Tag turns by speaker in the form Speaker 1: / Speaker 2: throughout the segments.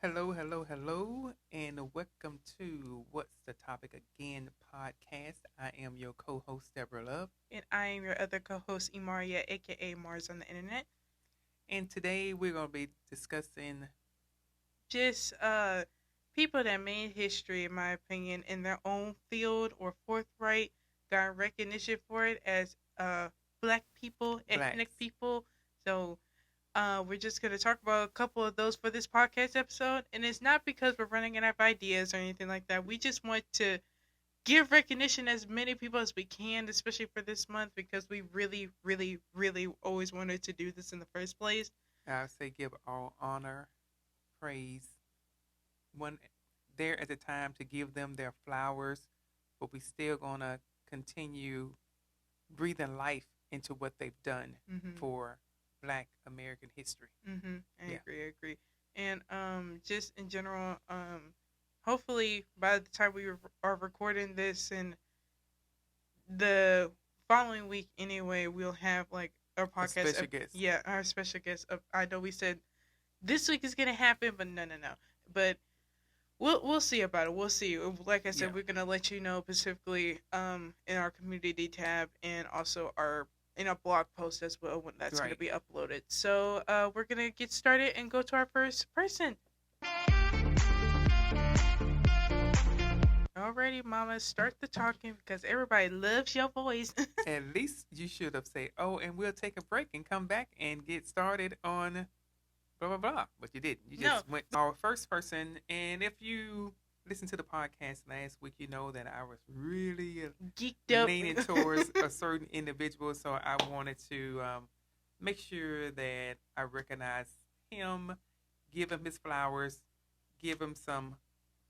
Speaker 1: Hello, hello, hello, and welcome to What's the Topic Again podcast. I am your co host, Debra Love,
Speaker 2: And I am your other co-host, Emairia, aka Mars on the internet.
Speaker 1: and today we're going to be discussing.
Speaker 2: Just people that made history, in my opinion, in their own field or forthright, got recognition for it as black people, ethnic
Speaker 1: Blacks.
Speaker 2: people. So we're just gonna talk about a couple of those for this podcast episode, and it's not because we're running out of ideas or anything like that. We just want to give recognition as many people as we can, especially for this month, because we really, really, really always wanted to do this in the first place.
Speaker 1: I would say give all honor, praise, one there at the time to give them their flowers, but we still going to continue breathing life into what they've done
Speaker 2: Mm-hmm.
Speaker 1: for Black American history.
Speaker 2: Mm-hmm. I
Speaker 1: Yeah,
Speaker 2: agree. I agree. And just in general, hopefully by the time we are recording this and the following week, anyway, we'll have like our
Speaker 1: a
Speaker 2: podcast.
Speaker 1: special guest.
Speaker 2: Yeah, our special guest. I know we said this week is gonna happen, but no, no, no. But we'll see about it. We'll see. Like I
Speaker 1: Yeah.
Speaker 2: said, we're gonna let you know specifically in our community tab and also our in a blog post as well when that's gonna
Speaker 1: Right.
Speaker 2: be uploaded. So we're gonna get started and go to our first person. Alrighty, Mama, start the talking because everybody loves your voice.
Speaker 1: At least you should have said, "Oh, and we'll take a break and come back and get started on blah blah blah." But you didn't. You
Speaker 2: No,
Speaker 1: just went to our first person. And if you listened to the podcast last week, you know that I was really
Speaker 2: geeked up.
Speaker 1: leaning towards a certain individual, so I wanted to make sure that I recognize him, give him his flowers, give him some,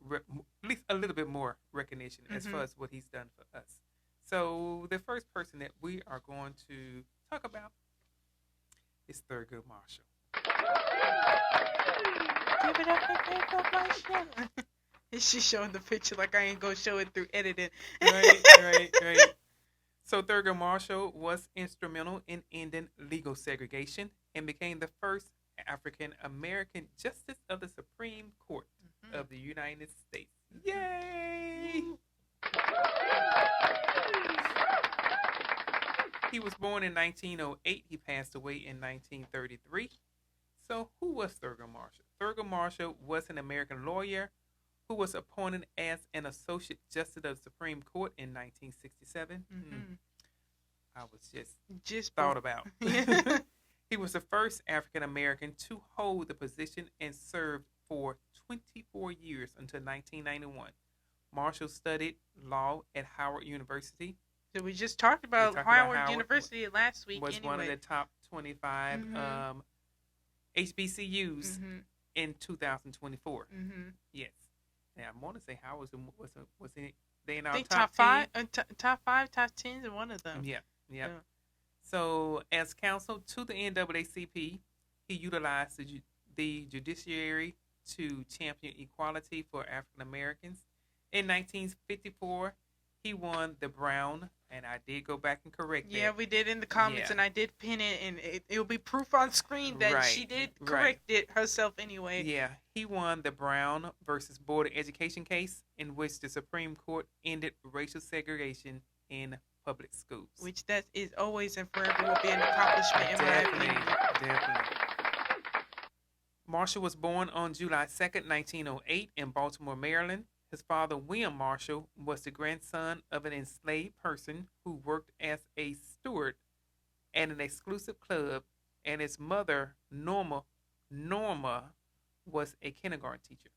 Speaker 1: at least a little bit more recognition as far as what he's done for us. So the first person that we are going to talk about is Thurgood Marshall.
Speaker 2: Give it up for Marshall. She's showing the picture like I ain't gonna show it through editing.
Speaker 1: Right. So Thurgood Marshall was instrumental in ending legal segregation and became the first African American Justice of the Supreme Court of the United States. Yay! He was born in 1908. He passed away in 1933. So who was Thurgood Marshall? Thurgood Marshall was an American lawyer who was appointed as an Associate Justice of the Supreme Court in 1967. I was just thought about. He was the first African American to hold the position and served for 24 years until 1991. Marshall studied law at Howard University.
Speaker 2: So we just talked about Howard University last week.
Speaker 1: Was one of the top 25 HBCUs in 2024. Yes. Now I want to say Howard was in our top
Speaker 2: 5, top 5, top 10 is one of them.
Speaker 1: Yeah. So as counsel to the NAACP, he utilized the judiciary to champion equality for African Americans. In 1954, he won the Brown, and I did go back and correct that.
Speaker 2: Yeah, we did in the comments, and I did pin it, and it'll be proof on screen that she did correct it herself anyway.
Speaker 1: Yeah, he won the Brown versus Board of Education case in which the Supreme Court ended racial segregation in public schools.
Speaker 2: Which that is always and forever will be an accomplishment in my opinion.
Speaker 1: Definitely. Marshall was born on July 2nd, 1908 in Baltimore, Maryland. His father, William Marshall, was the grandson of an enslaved person who worked as a steward at an exclusive club, and his mother, Norma, was a kindergarten teacher.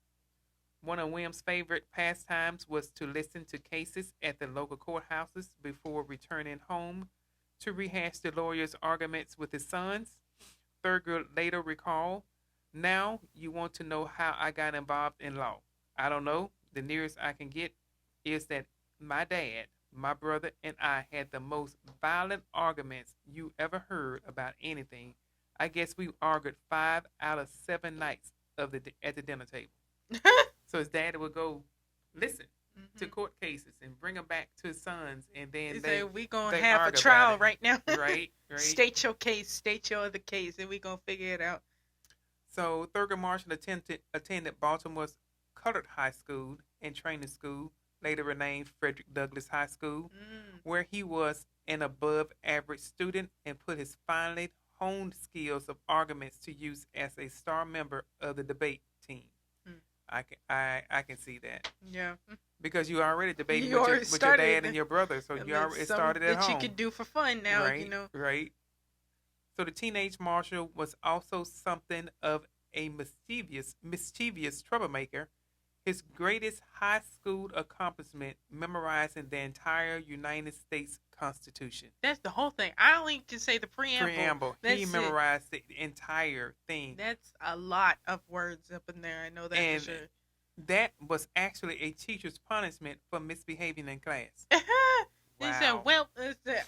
Speaker 1: One of William's favorite pastimes was to listen to cases at the local courthouses before returning home to rehash the lawyer's arguments with his sons. Thurgood later recalled, "Now you want to know how I got involved in law. I don't know. The nearest I can get is that my dad, my brother, and I had the most violent arguments you ever heard about anything. I guess we argued 5 out of 7 nights at the dinner table." So his dad would go listen to court cases and bring them back to his sons, and then
Speaker 2: we gonna have a trial right now.
Speaker 1: Right.
Speaker 2: State your case, state your other case, and we gonna figure it out.
Speaker 1: So Thurgood Marshall attended Baltimore's Colored High School and Training School, later renamed Frederick Douglass High School, where he was an above average student and put his finely honed skills of arguments to use as a star member of the debate team.
Speaker 2: Mm.
Speaker 1: I can see that.
Speaker 2: Yeah.
Speaker 1: Because you already debating
Speaker 2: You
Speaker 1: with
Speaker 2: already
Speaker 1: your dad
Speaker 2: started
Speaker 1: and your brother, so
Speaker 2: And
Speaker 1: you
Speaker 2: that's
Speaker 1: already
Speaker 2: something
Speaker 1: started at
Speaker 2: that
Speaker 1: home.
Speaker 2: you can do for fun now,
Speaker 1: right,
Speaker 2: you know.
Speaker 1: Right. So the teenage Marshall was also something of a mischievous troublemaker. His greatest high school accomplishment, memorizing the entire United States Constitution.
Speaker 2: That's the whole thing. I only can say the preamble.
Speaker 1: He memorized the entire thing.
Speaker 2: That's a lot of words up in there. I know that
Speaker 1: and
Speaker 2: for sure.
Speaker 1: That was actually a teacher's punishment for misbehaving in class.
Speaker 2: They said, well,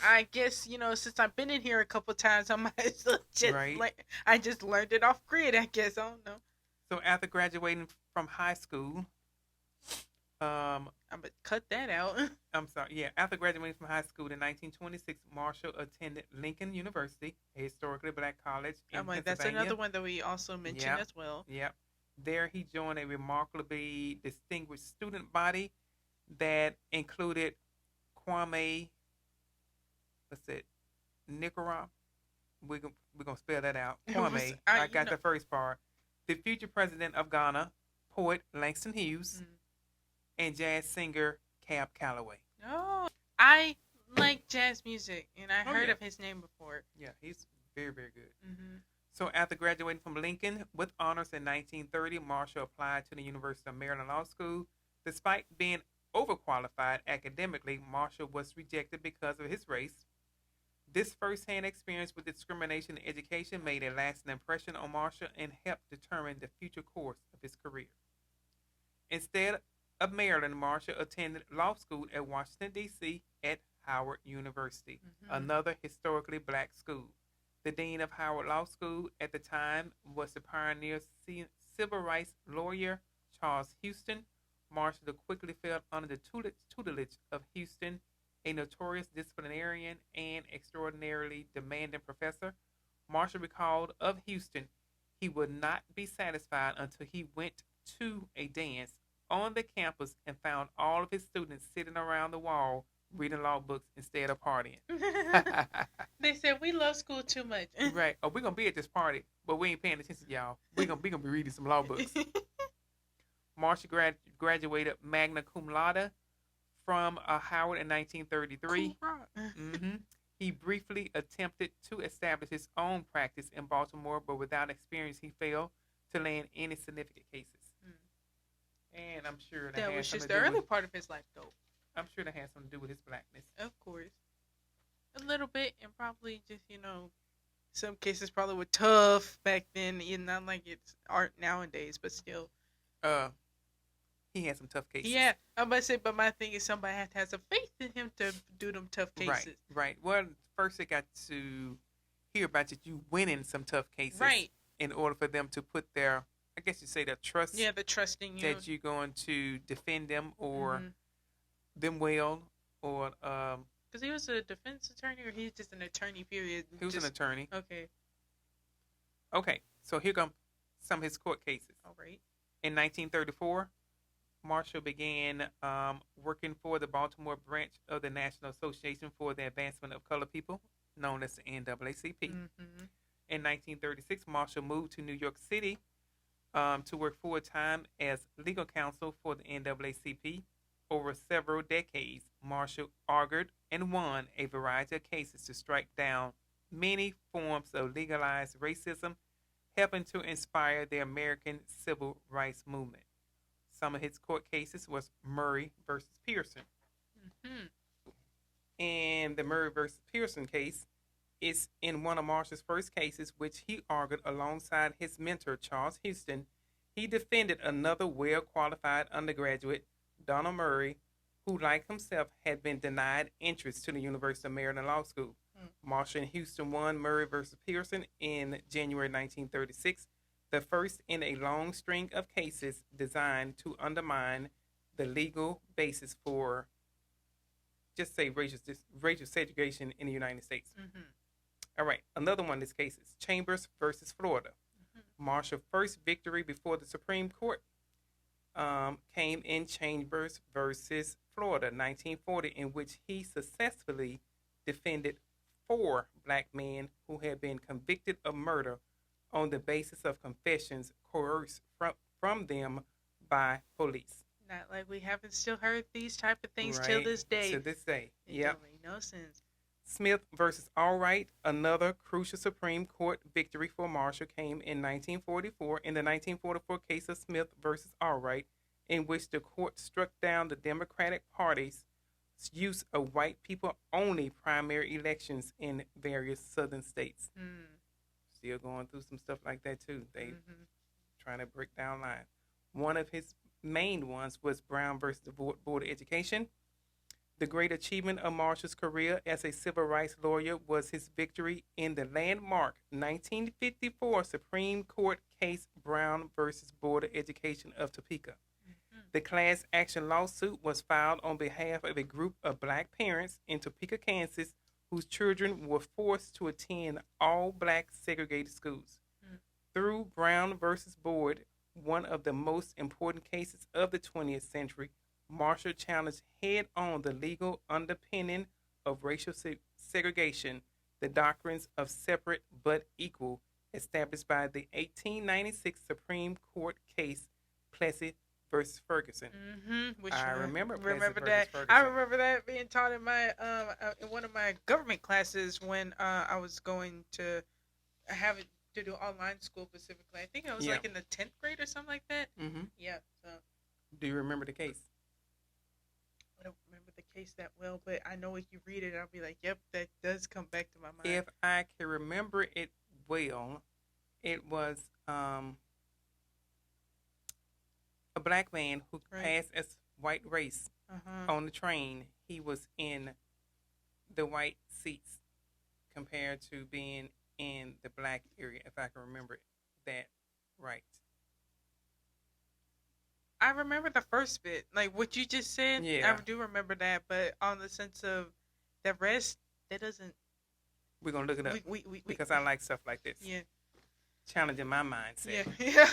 Speaker 2: I guess, you know, since I've been in here a couple times, I might as well just, I just learned it off grid, I guess. I don't know.
Speaker 1: So after graduating from high school,
Speaker 2: I'm going to cut that out.
Speaker 1: I'm sorry. Yeah, after graduating from high school in 1926, Marshall attended Lincoln University, a historically black college in Pennsylvania.
Speaker 2: That's another one that we also mentioned as well.
Speaker 1: Yep. There he joined a remarkably distinguished student body that included Kwame, Nkrumah. We're gonna spell that out. Kwame. I got the first part. The future president of Ghana, poet Langston Hughes, and jazz singer Cab Calloway.
Speaker 2: Oh, I like jazz music, and I heard of his name before.
Speaker 1: Yeah, he's very, very good.
Speaker 2: Mm-hmm.
Speaker 1: So after graduating from Lincoln with honors in 1930, Marshall applied to the University of Maryland Law School. Despite being overqualified academically, Marshall was rejected because of his race. This first-hand experience with discrimination in education made a lasting impression on Marshall and helped determine the future course of his career. Instead of Maryland, Marshall attended law school at Washington, D.C. at Howard University, another historically black school. The dean of Howard Law School at the time was the pioneer civil rights lawyer Charles Houston. Marshall quickly fell under the tutelage of Houston, a notorious disciplinarian and extraordinarily demanding professor. Marshall recalled of Houston, he would not be satisfied until he went to a dance on the campus and found all of his students sitting around the wall reading law books instead of partying.
Speaker 2: They said, we love school too much.
Speaker 1: Right. Oh, we're going to be at this party, but we ain't paying attention, y'all. We're gonna be reading some law books. Marshall graduated magna cum laude from Howard in 1933. He briefly attempted to establish his own practice in Baltimore, but without experience, he failed to land any significant cases. And I'm sure
Speaker 2: that was just the early part of his life, though.
Speaker 1: I'm sure that has something to do with his blackness.
Speaker 2: Of course. A little bit, and probably just, you know, some cases probably were tough back then. Not like it's art nowadays, but still.
Speaker 1: He had some tough cases.
Speaker 2: Yeah, I'm about to say, but my thing is somebody has to have some faith in him to do them tough cases.
Speaker 1: Right. Well, first they got to hear about you winning some tough cases.
Speaker 2: Right.
Speaker 1: In order for them to put their, I guess you say, their trust.
Speaker 2: Yeah, the trusting you.
Speaker 1: That you're going to defend them or them well, or
Speaker 2: because he was a defense attorney, or he's just an attorney. Period.
Speaker 1: He was an attorney.
Speaker 2: Okay.
Speaker 1: So here come some of his court cases.
Speaker 2: All right.
Speaker 1: In 1934, Marshall began working for the Baltimore branch of the National Association for the Advancement of Colored People, known as the NAACP. In 1936, Marshall moved to New York City to work full-time as legal counsel for the NAACP. Over several decades, Marshall argued and won a variety of cases to strike down many forms of legalized racism, helping to inspire the American civil rights movement. Some of his court cases was Murray versus Pearson. And the Murray versus Pearson case is in one of Marshall's first cases, which he argued alongside his mentor, Charles Houston. He defended another well-qualified undergraduate, Donald Murray, who, like himself, had been denied entrance to the University of Maryland Law School. Marshall and Houston won Murray versus Pearson in January 1936, the first in a long string of cases designed to undermine the legal basis for, just say, racial segregation in the United States. All right, another one of these cases, Chambers versus Florida. Marshall's first victory before the Supreme Court came in Chambers versus Florida, 1940, in which he successfully defended 4 black men who had been convicted of murder on the basis of confessions coerced from them by police.
Speaker 2: Not like we haven't still heard these type of things till this day.
Speaker 1: To this day.
Speaker 2: It don't make no sense.
Speaker 1: Smith versus Allwright, another crucial Supreme Court victory for Marshall, came in 1944 in the 1944 case of Smith versus Allwright, in which the court struck down the Democratic Party's use of white people-only primary elections in various southern states. Still going through some stuff like that, too. They trying to break down lines. One of his main ones was Brown versus the Board of Education. The great achievement of Marshall's career as a civil rights lawyer was his victory in the landmark 1954 Supreme Court case Brown versus Board of Education of Topeka. The class action lawsuit was filed on behalf of a group of black parents in Topeka, Kansas, whose children were forced to attend all black segregated schools. Through Brown versus Board, one of the most important cases of the 20th century, Marshall challenged head-on the legal underpinning of racial segregation, the doctrines of separate but equal, established by the 1896 Supreme Court case Plessy versus Ferguson.
Speaker 2: Which
Speaker 1: I remember
Speaker 2: that. I remember that being taught in my in one of my government classes when I was going to have it to do online school specifically. I think it was like in the 10th grade or something like that. Yeah. So.
Speaker 1: Do you remember the case?
Speaker 2: I don't remember the case that well, but I know if you read it, I'll be like, yep, that does come back to my mind.
Speaker 1: If I can remember it well, it was a black man who passed as white race on the train. He was in the white seats compared to being in the black area, if I can remember that right.
Speaker 2: I remember the first bit, like what you just said.
Speaker 1: Yeah.
Speaker 2: I do remember that, but on the sense of the rest, that doesn't.
Speaker 1: We're gonna look it up because I like stuff like this.
Speaker 2: Yeah.
Speaker 1: Challenging my mindset.
Speaker 2: Yeah.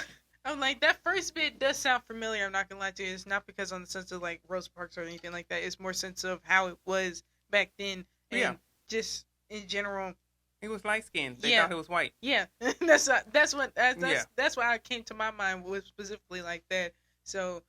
Speaker 2: I'm like, that first bit does sound familiar. I'm not gonna lie to you. It's not because on the sense of like Rosa Parks or anything like that. It's more sense of how it was back then, and just in general.
Speaker 1: He was light skinned. They thought he was white.
Speaker 2: Yeah. that's why I came to my mind was specifically like that. So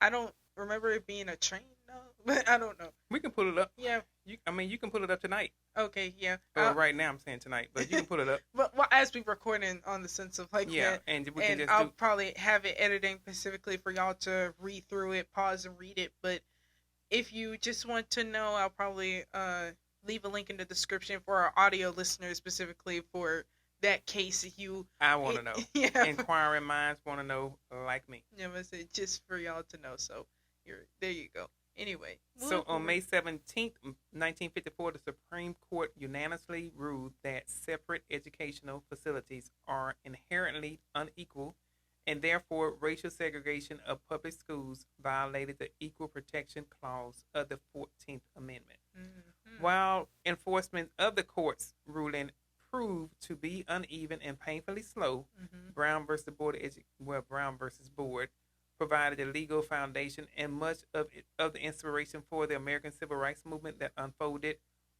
Speaker 2: I don't remember it being a train, no, but I don't know.
Speaker 1: We can pull it up.
Speaker 2: Yeah.
Speaker 1: You can pull it up tonight.
Speaker 2: Okay, yeah.
Speaker 1: Right now I'm saying tonight, but you can pull it up.
Speaker 2: But as we recording on the sense of like that,
Speaker 1: and we can just
Speaker 2: I'll probably have it editing specifically for y'all to read through it, pause and read it. But if you just want to know, I'll probably leave a link in the description for our audio listeners specifically for that case.
Speaker 1: I want to know. Yeah. Inquiring minds want to know, like me.
Speaker 2: Yeah, I said just for y'all to know. So there you go. Anyway.
Speaker 1: So on May 17th, 1954, the Supreme Court unanimously ruled that separate educational facilities are inherently unequal, and therefore racial segregation of public schools violated the Equal Protection Clause of the 14th Amendment. While enforcement of the court's ruling proved to be uneven and painfully slow, Brown versus Board provided a legal foundation and much of the inspiration for the American Civil Rights Movement that unfolded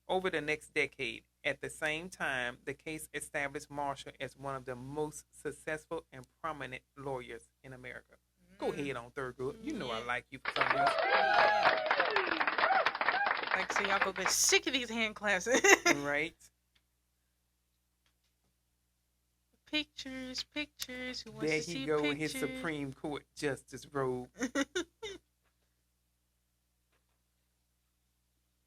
Speaker 1: over the next decade. At the same time, the case established Marshall as one of the most successful and prominent lawyers in America. Go ahead on, Thurgood. You know I like you for some reason.
Speaker 2: Like, so y'all go get sick of these hand classes.
Speaker 1: Right.
Speaker 2: Pictures. Who wants
Speaker 1: there
Speaker 2: to see
Speaker 1: he go
Speaker 2: pictures?
Speaker 1: In his Supreme Court justice robe.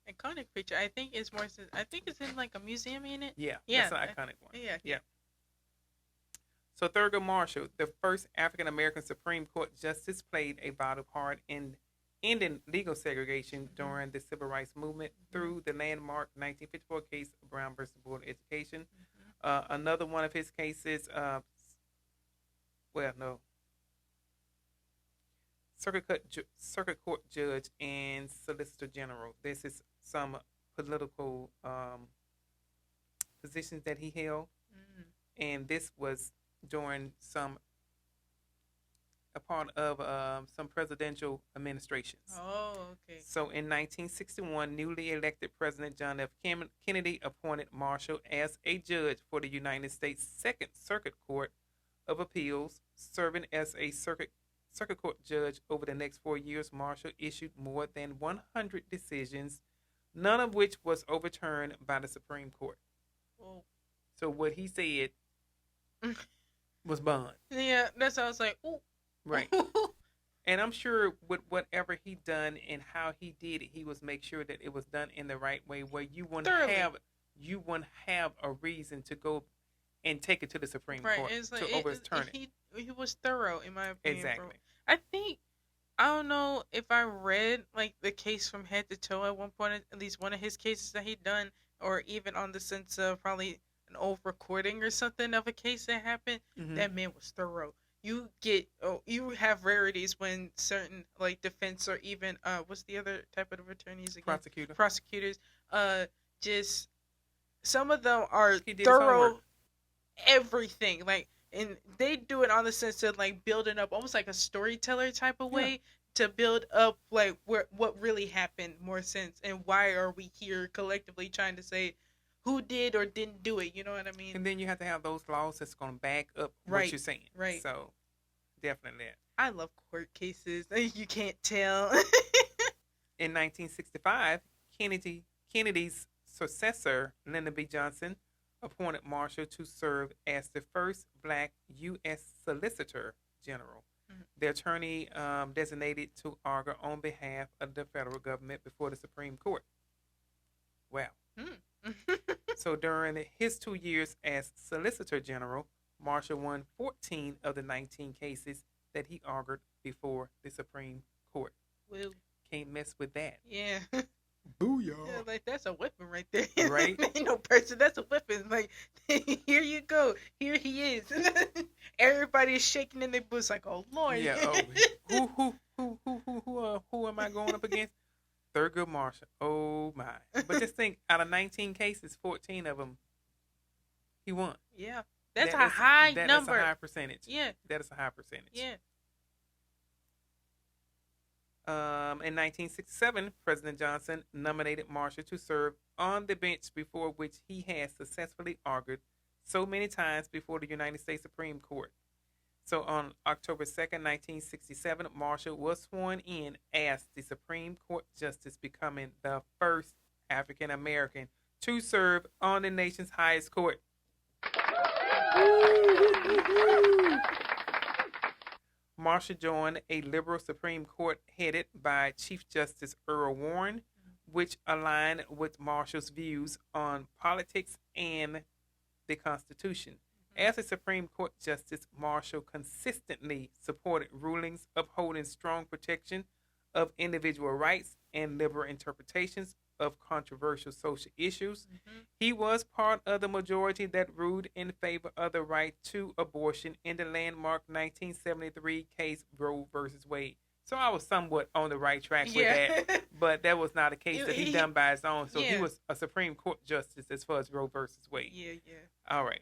Speaker 2: Iconic picture. I think it's more. I think it's in like a museum in it.
Speaker 1: Yeah. That's an iconic one.
Speaker 2: Yeah.
Speaker 1: So Thurgood Marshall, the first African American Supreme Court justice, played a vital part in ending legal segregation during the Civil Rights Movement through the landmark 1954 case of Brown versus Board of Education. Another one of his cases, Circuit Court Judge and Solicitor General. This is some political positions that he held, and this was during a part of some presidential administrations.
Speaker 2: Oh, okay.
Speaker 1: So in 1961, newly elected President John F. Kennedy appointed Marshall as a judge for the United States Second Circuit Court of Appeals, serving as a circuit court judge over the next 4 years. Marshall issued more than 100 decisions, none of which was overturned by the Supreme Court.
Speaker 2: Oh.
Speaker 1: So what he said was bond.
Speaker 2: Yeah, that's how I was like, ooh.
Speaker 1: Right. And I'm sure with whatever he done and how he did it, he was make sure that it was done in the right way, where you wouldn't have a reason to go and take it to the Supreme Court to overturn it.
Speaker 2: He was thorough, in my opinion.
Speaker 1: Exactly.
Speaker 2: I think, I don't know if I read like the case from head to toe at one point, at least one of his cases that he'd done, or even on the sense of probably an old recording or something of a case that happened.
Speaker 1: Mm-hmm.
Speaker 2: That man was thorough. You have rarities when certain like defense or even what's the other type of attorneys again? Prosecutors. Just some of them are thorough. Everything like, and they do it on the sense of like building up almost like a storyteller type of way to build up like what really happened more sense, and why are we here collectively trying to say who did or didn't do it, you know what I mean?
Speaker 1: And then you have to have those laws that's going to back up what you're saying.
Speaker 2: Right.
Speaker 1: So, definitely that.
Speaker 2: I love court cases. You can't tell.
Speaker 1: In 1965, Kennedy's successor, Lyndon B. Johnson, appointed Marshall to serve as the first black U.S. Solicitor General, the attorney designated to argue on behalf of the federal government before the Supreme Court. Wow. So during his 2 years as Solicitor General, Marshall won 14 of the 19 cases that he argued before the Supreme Court.
Speaker 2: Well,
Speaker 1: can't mess with that.
Speaker 2: Yeah.
Speaker 1: Booyah.
Speaker 2: Yeah, like that's a weapon right there.
Speaker 1: Right?
Speaker 2: Ain't no person. That's a weapon. Like, here you go. Here he is. Everybody's shaking in their boots like, oh Lord.
Speaker 1: Yeah. Oh, who am I going up against? Thurgood Marshall. Oh my! But just think, out of 19 cases, 14 of them he won.
Speaker 2: Yeah, that's a high number.
Speaker 1: That's a high percentage.
Speaker 2: Yeah,
Speaker 1: that is a high percentage.
Speaker 2: Yeah.
Speaker 1: In 1967, President Johnson nominated Marshall to serve on the bench before which he had successfully argued so many times before the United States Supreme Court. So on October 2nd, 1967, Marshall was sworn in as the Supreme Court Justice, becoming the first African American to serve on the nation's highest court. Marshall joined a liberal Supreme Court headed by Chief Justice Earl Warren, which aligned with Marshall's views on politics and the Constitution. As a Supreme Court Justice, Marshall consistently supported rulings upholding strong protection of individual rights and liberal interpretations of controversial social issues. He was part of the majority that ruled in favor of the right to abortion in the landmark 1973 case Roe v. Wade. So I was somewhat on the right track with that, but that was not a case that he done by his own. So he was a Supreme Court Justice as far as Roe v. Wade.
Speaker 2: Yeah.
Speaker 1: All right.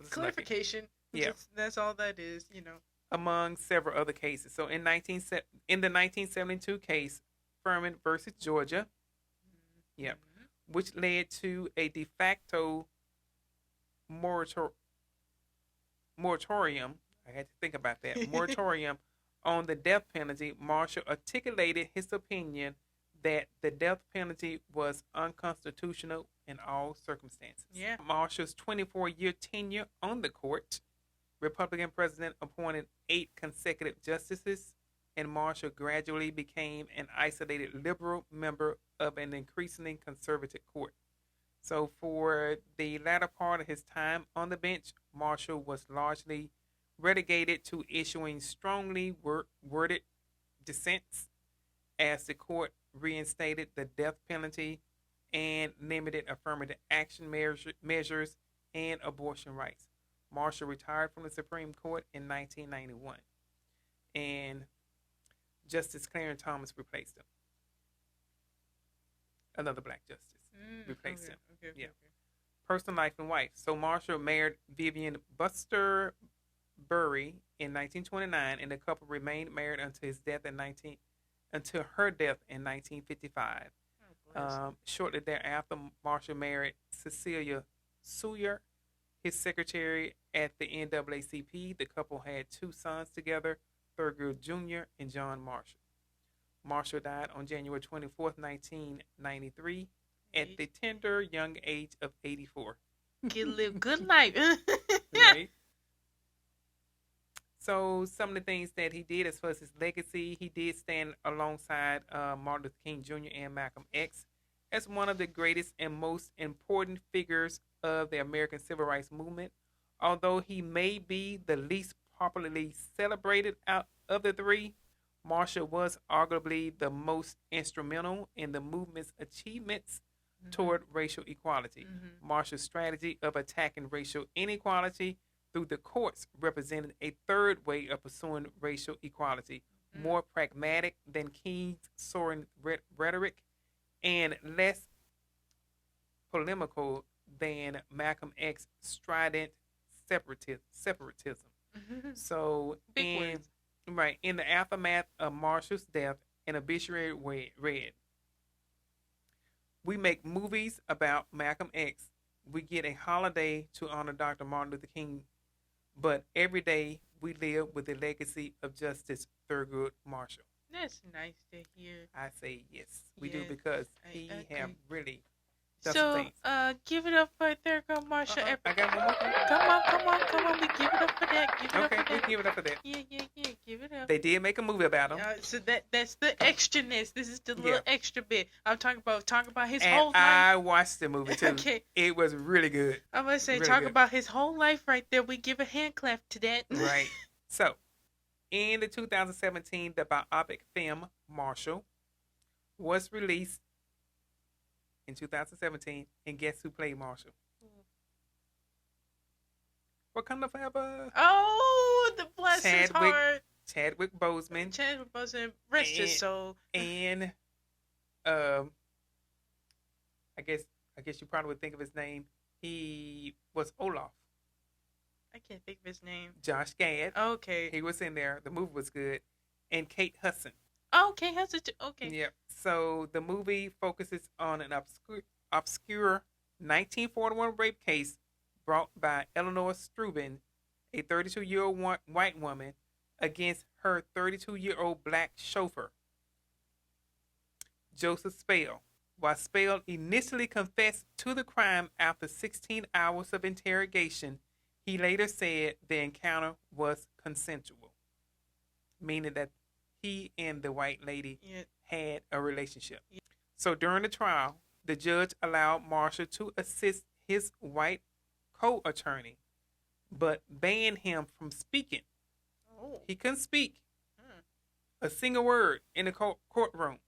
Speaker 2: Clarification. Yeah. That's all that is, you know.
Speaker 1: Among several other cases. So in the 1972 case, Furman versus Georgia, which led to a de facto moratorium. I had to think about that. Moratorium on the death penalty. Marshall articulated his opinion that the death penalty was unconstitutional in all circumstances.
Speaker 2: Yeah.
Speaker 1: Marshall's 24-year tenure on the court, Republican president appointed 8 consecutive justices, and Marshall gradually became an isolated liberal member of an increasingly conservative court. So for the latter part of his time on the bench, Marshall was largely relegated to issuing strongly worded dissents as the court reinstated the death penalty and limited affirmative action measures and abortion rights. Marshall retired from the Supreme Court in 1991, and Justice Clarence Thomas replaced him. Another black justice replaced him.
Speaker 2: Okay.
Speaker 1: Personal life and wife. So Marshall married Vivian Buster Bury in 1929, and the couple remained married until her death in 1955. Shortly thereafter, Marshall married Cecilia Sawyer, his secretary at the NAACP. The couple had two sons together, Thurgood Jr. and John Marshall. Marshall died on January 24th, 1993, at the tender young age of 84.
Speaker 2: Get a little good life.
Speaker 1: Right. So some of the things that he did as far as his legacy, he did stand alongside Martin Luther King Jr. and Malcolm X as one of the greatest and most important figures of the American Civil Rights Movement. Although he may be the least popularly celebrated out of the three, Marshall was arguably the most instrumental in the movement's achievements toward racial equality. Marshall's strategy of attacking racial inequality through the courts represented a third way of pursuing racial equality, more pragmatic than King's soaring rhetoric and less polemical than Malcolm X's strident separatism. So, in the aftermath of Marshall's death, an obituary read, "We make movies about Malcolm X. We get a holiday to honor Dr. Martin Luther King, but every day we live with the legacy of Justice Thurgood Marshall."
Speaker 2: That's nice to hear.
Speaker 1: I say yes, we do, because he have really done
Speaker 2: so,
Speaker 1: some things.
Speaker 2: Give it up for Thurgood Marshall.
Speaker 1: I got one more thing.
Speaker 2: Come on, we give it up for that. Give it up for that.
Speaker 1: We can give it up for that.
Speaker 2: Yeah, give it up.
Speaker 1: They did make a movie about him.
Speaker 2: So that's the extraness. This is the little extra bit. I'm talking about his
Speaker 1: and
Speaker 2: whole life.
Speaker 1: I watched the movie too.
Speaker 2: Okay.
Speaker 1: It was really good.
Speaker 2: I'm gonna say
Speaker 1: really
Speaker 2: talk
Speaker 1: good.
Speaker 2: about his whole life right there. We give a hand clap to that.
Speaker 1: Right. So, in the 2017, the biopic film Marshall was released in 2017, and guess who played Marshall? Wakanda Forever.
Speaker 2: Oh, the bless his heart.
Speaker 1: Chadwick Boseman.
Speaker 2: Chadwick Boseman, rest his soul.
Speaker 1: And I guess you probably would think of his name. He was Olaf.
Speaker 2: I can't think of his name.
Speaker 1: Josh Gad.
Speaker 2: Okay.
Speaker 1: He was in there. The movie was good. And Kate Hudson.
Speaker 2: Oh, Kate Hudson too. Okay.
Speaker 1: Yeah. So the movie focuses on an obscure 1941 rape case brought by Eleanor Strubin, a 32-year-old white woman, against her 32-year-old black chauffeur, Joseph Spell. While Spell initially confessed to the crime after 16 hours of interrogation, he later said the encounter was consensual, meaning that he and the white lady had a relationship. Yeah. So during the trial, the judge allowed Marshall to assist his white co-attorney, but banned him from speaking. Oh. He couldn't speak a single word in the courtroom,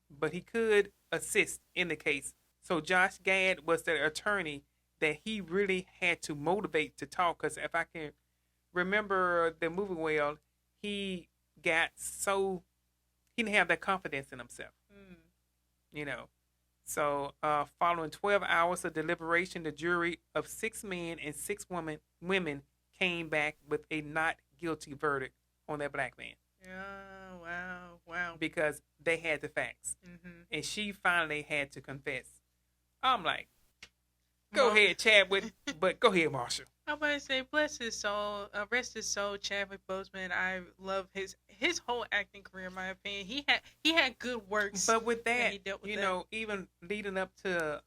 Speaker 1: but he could assist in the case. So Josh Gad was the attorney that he really had to motivate to talk, because if I can remember the movie well, he didn't have that confidence in himself. You know. So following 12 hours of deliberation, the jury of 6 men and 6 women came back with a not guilty verdict on that black man. Wow. Because they had the facts. And she finally had to confess. I'm like, go ahead, Chadwick, but go ahead, Marshall.
Speaker 2: I'm about to say, bless his soul, rest his soul, Chadwick Boseman. I love his whole acting career, in my opinion. He had good works.
Speaker 1: But with that, even leading up to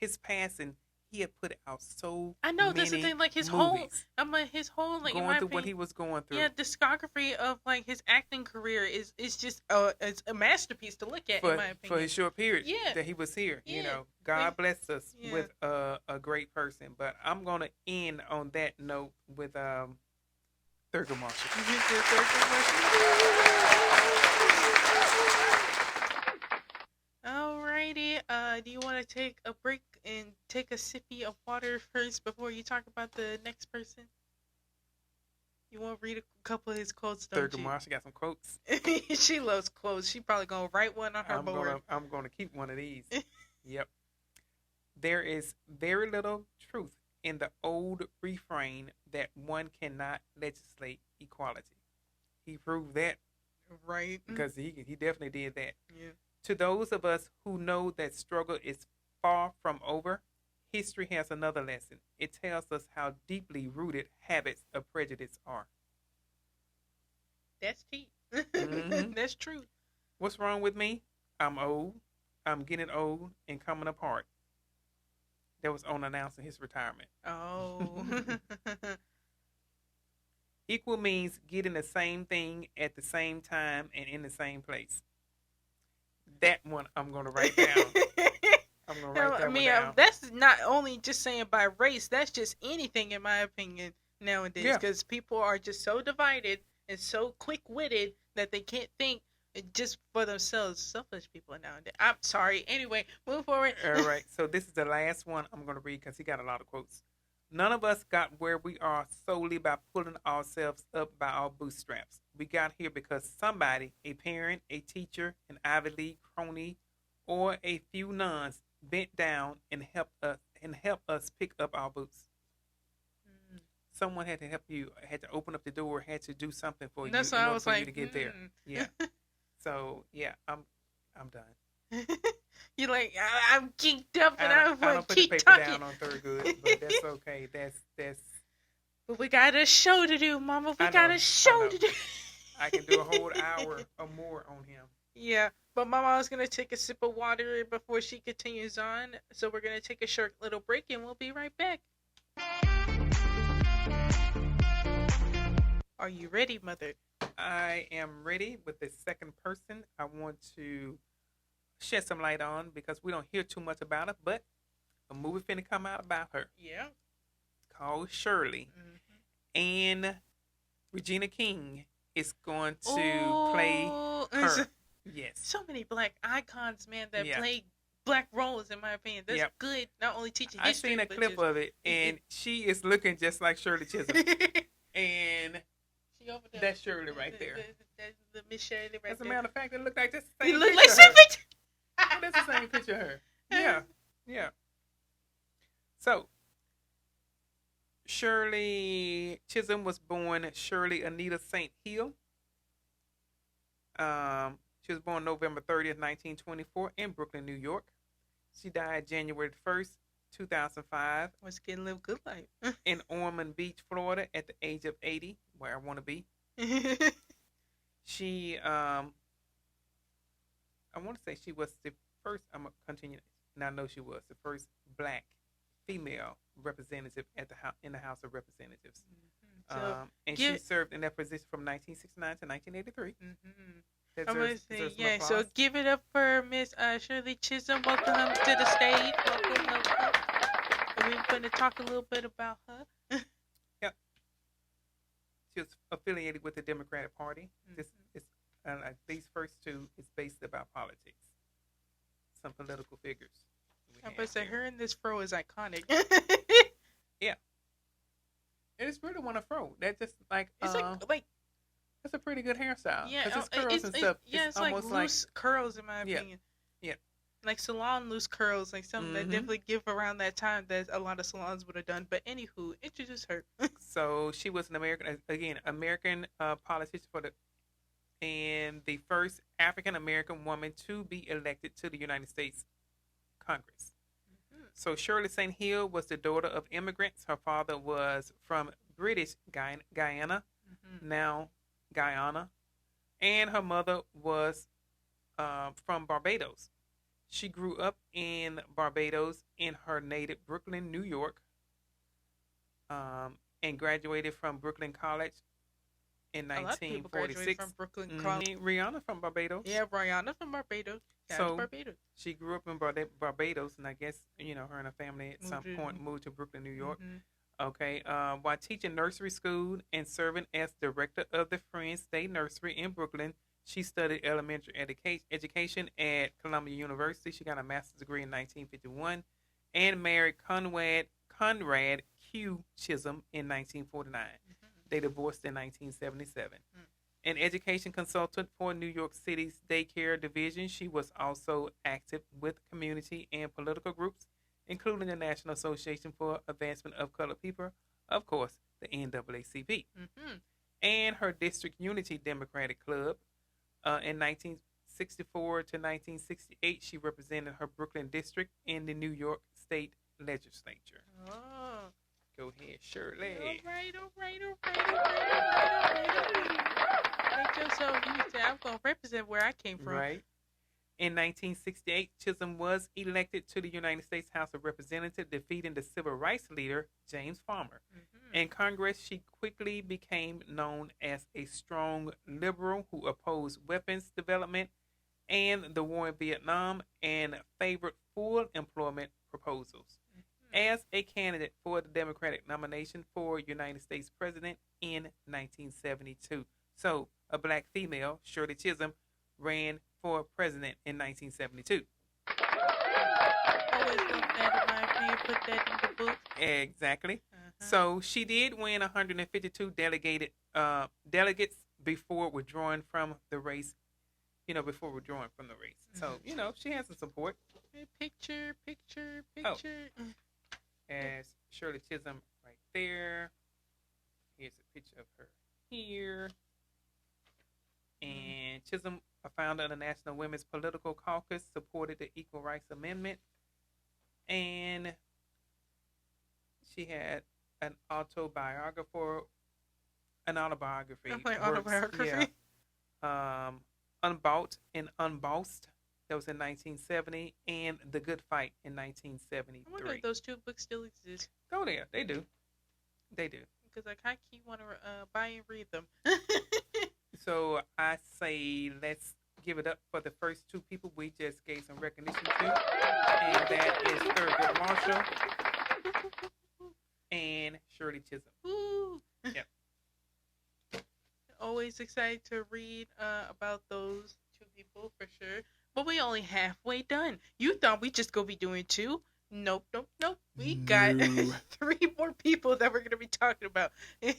Speaker 1: his passing, he had put out so
Speaker 2: I know
Speaker 1: many
Speaker 2: that's the thing. Like his
Speaker 1: movies.
Speaker 2: his whole like
Speaker 1: going
Speaker 2: in my
Speaker 1: through
Speaker 2: opinion,
Speaker 1: what he was going through.
Speaker 2: Yeah, discography of like his acting career is just it's a masterpiece to look at, in my opinion.
Speaker 1: For his short period that he was here. God bless us with a great person. But I'm gonna end on that note with Thurgood Marshall.
Speaker 2: Alrighty. Do you want to take a break and take a sippy of water first before you talk about the next person? You want to read a couple of his quotes, don't
Speaker 1: Thurgood Marshall got some quotes.
Speaker 2: She loves quotes. She probably going to write one on her board.
Speaker 1: I'm going to keep one of these. Yep. There is very little truth in the old refrain that one cannot legislate equality. He proved that
Speaker 2: Right.
Speaker 1: because he definitely did that.
Speaker 2: Yeah.
Speaker 1: To those of us who know that struggle is far from over, history has another lesson. It tells us how deeply rooted habits of prejudice are.
Speaker 2: That's deep.
Speaker 1: Mhm.
Speaker 2: That's true.
Speaker 1: What's wrong with me? I'm old. I'm getting old and coming apart. That was on announcing his retirement.
Speaker 2: Oh.
Speaker 1: Equal means getting the same thing at the same time and in the same place. That one I'm going to write down. I'm going to write that one down.
Speaker 2: That's not only just saying by race. That's just anything, in my opinion, nowadays.
Speaker 1: Yeah.
Speaker 2: Because people are just so divided and so quick-witted that they can't think just for themselves. Selfish people nowadays. I'm sorry. Anyway, move forward.
Speaker 1: All right. So this is the last one I'm going to read because he got a lot of quotes. None of us got where we are solely by pulling ourselves up by our bootstraps. We got here because somebody, a parent, a teacher, an Ivy League crony, or a few nuns bent down and helped us pick up our boots. Someone had to help you, had to open up the door, had to do something for you in order for you to get there. Yeah. So yeah, I'm done.
Speaker 2: You're like, I'm geeked up and
Speaker 1: I
Speaker 2: I
Speaker 1: don't
Speaker 2: want
Speaker 1: put
Speaker 2: to
Speaker 1: the
Speaker 2: keep
Speaker 1: paper
Speaker 2: talking.
Speaker 1: down on Thurgood, but that's okay. That's.
Speaker 2: But we got a show to do, Mama. We
Speaker 1: I
Speaker 2: got
Speaker 1: know,
Speaker 2: a show to do.
Speaker 1: I can do a whole hour or more on him.
Speaker 2: Yeah, but Mama was gonna take a sip of water before she continues on, so we're gonna take a short little break, and we'll be right back. Are you ready, Mother?
Speaker 1: I am ready with the second person. I want to shed some light on because we don't hear too much about her, but a movie finna come out about her.
Speaker 2: Yeah.
Speaker 1: It's called Shirley. Mm-hmm. And Regina King is going to play her. Yes.
Speaker 2: So many black icons, man, that play black roles, in my opinion. That's good. Not only teaching history,
Speaker 1: I've seen a clip of it, and she is looking just like Shirley Chisholm. And she over there. That's Shirley right there.
Speaker 2: The Miss Shirley right there.
Speaker 1: As a matter of fact, it looked like this.
Speaker 2: You look like Symphony.
Speaker 1: That's the same picture of her. Yeah. Yeah. So, Shirley Chisholm was born Shirley Anita St. Hill. She was born November 30th, 1924 in Brooklyn, New York. She died January 1st, 2005.
Speaker 2: Was getting a little good life.
Speaker 1: In Ormond Beach, Florida at the age of 80, where I want to be. She, I want to say she was the first, I'm going to continue, and I know she was the first black female representative at in the House of Representatives. Mm-hmm. And she served in that position from 1969 to 1983. Mm-hmm.
Speaker 2: I'm going to say, yeah, so give it up for Miss Shirley Chisholm. Welcome to the stage. Welcome. We're going to talk a little bit about her.
Speaker 1: Yep. She was affiliated with the Democratic Party. Mm-hmm. This is these first two is based about politics. Some political figures.
Speaker 2: I'm going to say her in this fro is iconic.
Speaker 1: Yeah. And it's really one of fro. That's just like
Speaker 2: it's like
Speaker 1: that's a pretty good hairstyle.
Speaker 2: Yeah,
Speaker 1: it's curls and stuff.
Speaker 2: Yeah, it's like loose curls in my opinion.
Speaker 1: Yeah.
Speaker 2: Like salon loose curls, like something that definitely give around that time that a lot of salons would have done. But anywho, introduce her.
Speaker 1: So she was an American politician and the first African American woman to be elected to the United States Congress. Mm-hmm. So Shirley St. Hill was the daughter of immigrants. Her father was from British Guyana, now Guyana, and her mother was from Barbados. She grew up in Barbados in her native Brooklyn, New York, and graduated from Brooklyn College in 1946.
Speaker 2: Graduated from Brooklyn College.
Speaker 1: Rihanna from Barbados.
Speaker 2: Yeah, Rihanna from Barbados. Barbados.
Speaker 1: She grew up in Barbados, and I guess her and her family at some point moved to Brooklyn, New York. Mm-hmm. Okay, while teaching nursery school and serving as director of the Friends State Nursery in Brooklyn, she studied elementary education at Columbia University. She got a master's degree in 1951 and married Conrad Q. Chisholm in 1949. Mm-hmm. They divorced in 1977. Mm-hmm. An education consultant for New York City's daycare division, she was also active with community and political groups, including the National Association for Advancement of Colored People, of course, the NAACP, and her District Unity Democratic Club. In 1964 to 1968, she represented her Brooklyn district in the New York State Legislature.
Speaker 2: Oh.
Speaker 1: Go ahead, Shirley.
Speaker 2: All right. Make yourself used to. I'm going to represent where I came from.
Speaker 1: Right. In 1968, Chisholm was elected to the United States House of Representatives, defeating the civil rights leader, James Farmer. In Congress, she quickly became known as a strong liberal who opposed weapons development and the war in Vietnam and favored full employment proposals. As a candidate for the Democratic nomination for United States President in 1972. So, a black female, Shirley Chisholm, ran for president in 1972.
Speaker 2: Always felt that, in my opinion, put that in the book.
Speaker 1: Exactly. So she did win 152 delegates before withdrawing from the race. So, she has some support.
Speaker 2: Picture.
Speaker 1: Oh. As Shirley Chisholm right there. Here's a picture of her here. And Chisholm, a founder of the National Women's Political Caucus, supported the Equal Rights Amendment. And she had an autobiography.
Speaker 2: Autobiography.
Speaker 1: Yeah. Unbought and Unbossed. That was in 1970, and The Good Fight in 1973.
Speaker 2: I wonder if those two books still exist.
Speaker 1: Go there. They do.
Speaker 2: Because I kind of want to buy and read them.
Speaker 1: So I say let's give it up for the first two people we just gave some recognition to. And that is Thurgood Marshall and Shirley Chisholm.
Speaker 2: Woo!
Speaker 1: Yep.
Speaker 2: Always excited to read about those two people for sure. But we only halfway done. You thought we just go be doing two? Nope. We got 3 more people that we're going to be talking about.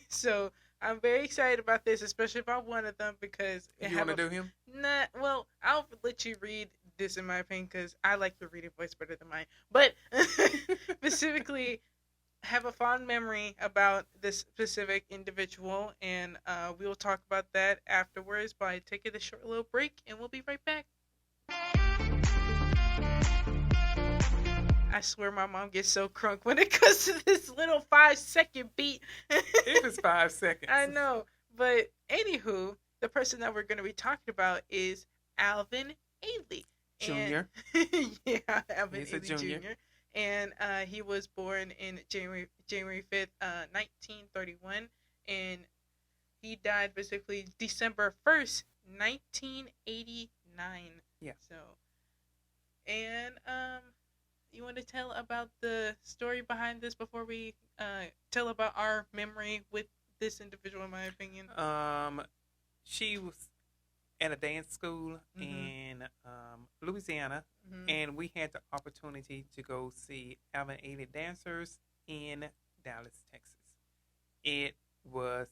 Speaker 2: So I'm very excited about this, especially about one of them because...
Speaker 1: You want to do him?
Speaker 2: Nah, well, I'll let you read this in my opinion because I like your reading voice better than mine. But specifically, have a fond memory about this specific individual, and we'll talk about that afterwards by taking a short little break, and we'll be right back. I swear my mom gets so crunk when it comes to this little 5-second beat.
Speaker 1: If it's 5 seconds.
Speaker 2: I know. But anywho, the person that we're going to be talking about is Alvin Ailey.
Speaker 1: Junior.
Speaker 2: Yeah, Alvin
Speaker 1: He's
Speaker 2: Ailey
Speaker 1: a junior.
Speaker 2: Jr. And he was born in January 5th, 1931. And he died basically December 1st, 1989.
Speaker 1: Yeah.
Speaker 2: So, and you want to tell about the story behind this before we tell about our memory with this individual, in my opinion?
Speaker 1: She was at a dance school in Louisiana, and we had the opportunity to go see Alvin Ailey dancers in Dallas, Texas. It was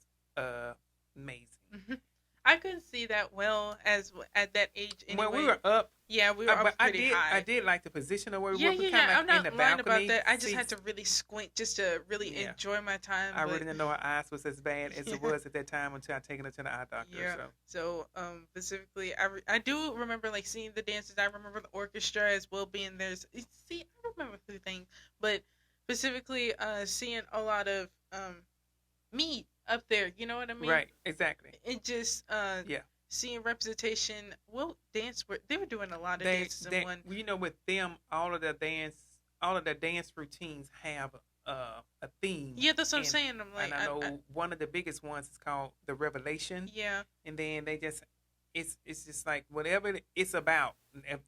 Speaker 1: amazing.
Speaker 2: I couldn't see that well as at that age. Anyway.
Speaker 1: When we were up,
Speaker 2: yeah, we were up pretty high.
Speaker 1: I did like the position of where we
Speaker 2: yeah,
Speaker 1: were.
Speaker 2: Yeah,
Speaker 1: kind of
Speaker 2: I'm not
Speaker 1: in the
Speaker 2: lying
Speaker 1: balcony
Speaker 2: about that. I just
Speaker 1: seats.
Speaker 2: had to really squint just to really enjoy my time.
Speaker 1: I really didn't know her eyes was as bad as it was at that time until I taken her to the eye doctor.
Speaker 2: Yeah. So specifically, I do remember like seeing the dances. I remember the orchestra as well being there. See, I remember a few things, but specifically seeing a lot of me up there. You know what I mean?
Speaker 1: Right. Exactly.
Speaker 2: It just seeing representation. Well, they were doing a lot of dances in one.
Speaker 1: You know, with them, all of their dance routines have a theme.
Speaker 2: Yeah, that's what I'm saying. I'm like,
Speaker 1: and I know one of the biggest ones is called the Revelation.
Speaker 2: Yeah.
Speaker 1: And then they just, it's just like whatever it's about.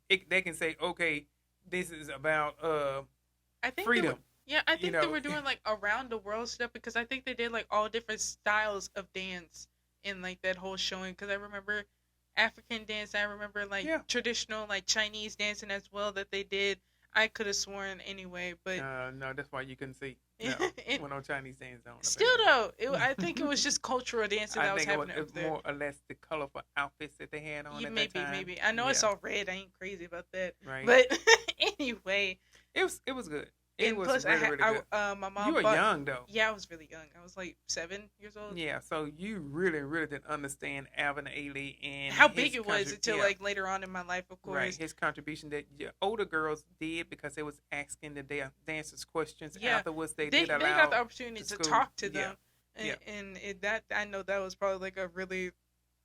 Speaker 1: They can say, okay, this is about
Speaker 2: I think
Speaker 1: freedom.
Speaker 2: I think they were doing like around the world stuff because I think they did like all different styles of dance in like that whole showing. Because I remember African dance, I remember like traditional like Chinese dancing as well that they did. I could have sworn anyway, but
Speaker 1: no, that's why you couldn't see. No, when no Chinese dance on.
Speaker 2: Still though, I think it was just cultural dancing that was happening up there.
Speaker 1: More or less the colorful outfits that they had on at that time.
Speaker 2: Maybe. I know it's all red. I ain't crazy about that.
Speaker 1: Right.
Speaker 2: But anyway,
Speaker 1: it was good. It
Speaker 2: And
Speaker 1: was
Speaker 2: plus,
Speaker 1: really, really good.
Speaker 2: my mom
Speaker 1: You were
Speaker 2: bought.
Speaker 1: young though.
Speaker 2: Yeah, I was really young. I was like 7 years old.
Speaker 1: Yeah, so you really, really didn't understand Alvin Ailey and
Speaker 2: How big it was until
Speaker 1: yeah,
Speaker 2: like later on in my life, of
Speaker 1: right,
Speaker 2: course.
Speaker 1: his contribution that your older girls did because they was asking the dancers questions
Speaker 2: Yeah,
Speaker 1: afterwards. They
Speaker 2: they
Speaker 1: did allow
Speaker 2: got the opportunity
Speaker 1: to
Speaker 2: to
Speaker 1: school.
Speaker 2: talk to
Speaker 1: Yeah,
Speaker 2: them,
Speaker 1: yeah.
Speaker 2: and that I know that was probably like a really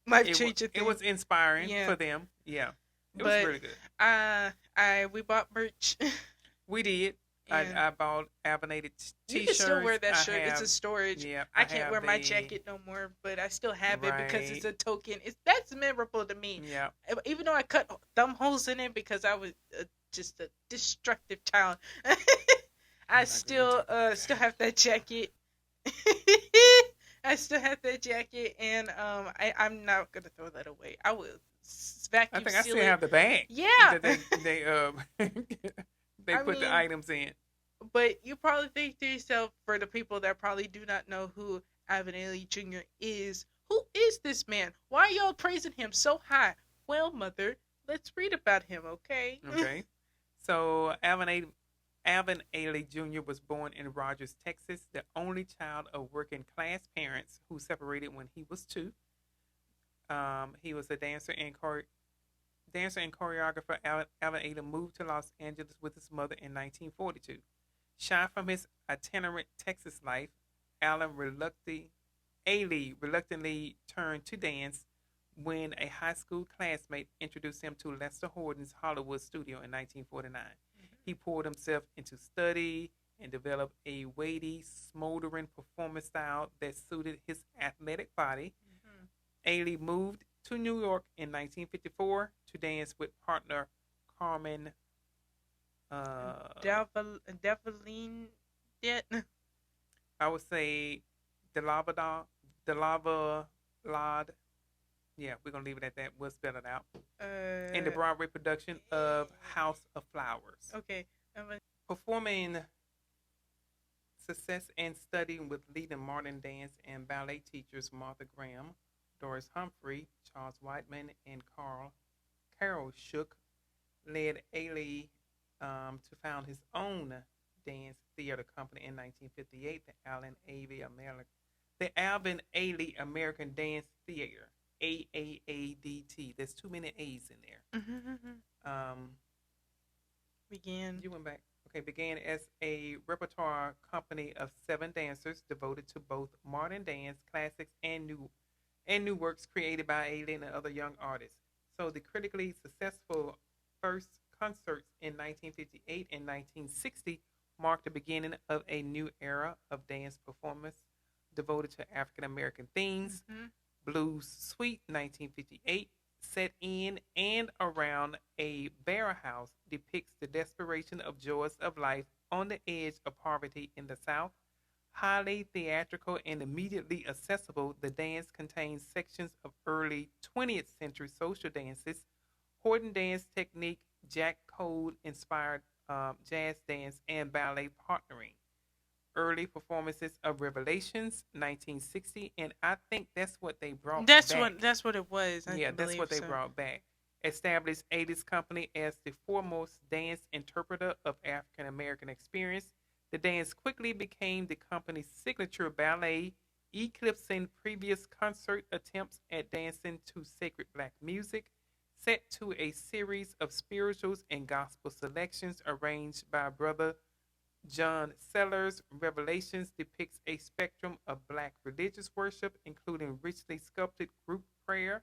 Speaker 2: life changing thing.
Speaker 1: It was inspiring
Speaker 2: Yeah.
Speaker 1: for them. Yeah, it was
Speaker 2: But
Speaker 1: really good.
Speaker 2: we bought merch.
Speaker 1: We did.
Speaker 2: And
Speaker 1: I bought Alvinated
Speaker 2: you
Speaker 1: t-shirts.
Speaker 2: can still wear that
Speaker 1: I
Speaker 2: shirt. It's
Speaker 1: have-
Speaker 2: a storage.
Speaker 1: Yeah,
Speaker 2: I can't
Speaker 1: have
Speaker 2: wear my
Speaker 1: the-
Speaker 2: jacket no more, but I still have it because it's
Speaker 1: Right.
Speaker 2: a token. That's memorable to me.
Speaker 1: Yeah,
Speaker 2: Even though I cut thumb holes in it because I was just a destructive child. I still have that jacket. I still have that jacket, and I'm not gonna throw that away. I will vacuum
Speaker 1: I think I
Speaker 2: seal
Speaker 1: still
Speaker 2: it.
Speaker 1: have the bag.
Speaker 2: Yeah.
Speaker 1: That they they
Speaker 2: I
Speaker 1: put the
Speaker 2: mean,
Speaker 1: items in.
Speaker 2: But you probably think to yourself, for the people that probably do not know who Alvin Ailey Jr. is, who is this man? Why are y'all praising him so high? Well, mother, let's read about him, okay?
Speaker 1: Okay. So Alvin Ailey Jr. was born in Rogers, Texas, the only child of working class parents who separated when he was 2. He was a dancer and choreographer. Alvin Ailey moved to Los Angeles with his mother in 1942. Shy from his itinerant Texas life, Ailey reluctantly turned to dance when a high school classmate introduced him to Lester Horton's Hollywood studio in 1949. He poured himself into study and developed a weighty, smoldering performance style that suited his athletic body. Ailey moved to New York in 1954 to dance with partner Carmen
Speaker 2: Devaline, yet?
Speaker 1: I would say the lad. Yeah, we're gonna leave it at that. We'll spell it out. In the Broadway production of House of Flowers.
Speaker 2: Okay.
Speaker 1: Performing success and studying with leading modern dance and ballet teachers Martha Graham, Doris Humphrey, Charles Whiteman, and Carol Shook led Ailey to found his own dance theater company in 1958, the Alvin Ailey American Dance Theater, AAADT. There's too many A's in there. You went back. Okay, began as a repertoire company of 7 dancers devoted to both modern dance classics and new works created by Ailey and other young artists. So the critically successful first concerts in 1958 and 1960 marked the beginning of a new era of dance performance devoted to African American themes. Blues Suite 1958, set in and around a barrel house, depicts the desperation of joys of life on the edge of poverty in the South. Highly theatrical and immediately accessible, the dance contains sections of early 20th century social dances, Horton dance technique, Jack Code inspired jazz dance, and ballet partnering. Early performances of Revelations 1960, and I think that's what they brought
Speaker 2: That's
Speaker 1: back.
Speaker 2: what it was.
Speaker 1: That's what they brought back. Established Ailey's company as the foremost dance interpreter of African American experience. The dance quickly became the company's signature ballet, eclipsing previous concert attempts at dancing to sacred black music, set to a series of spirituals and gospel selections arranged by Brother John Sellers. Revelations depicts a spectrum of black religious worship, including richly sculpted group prayer,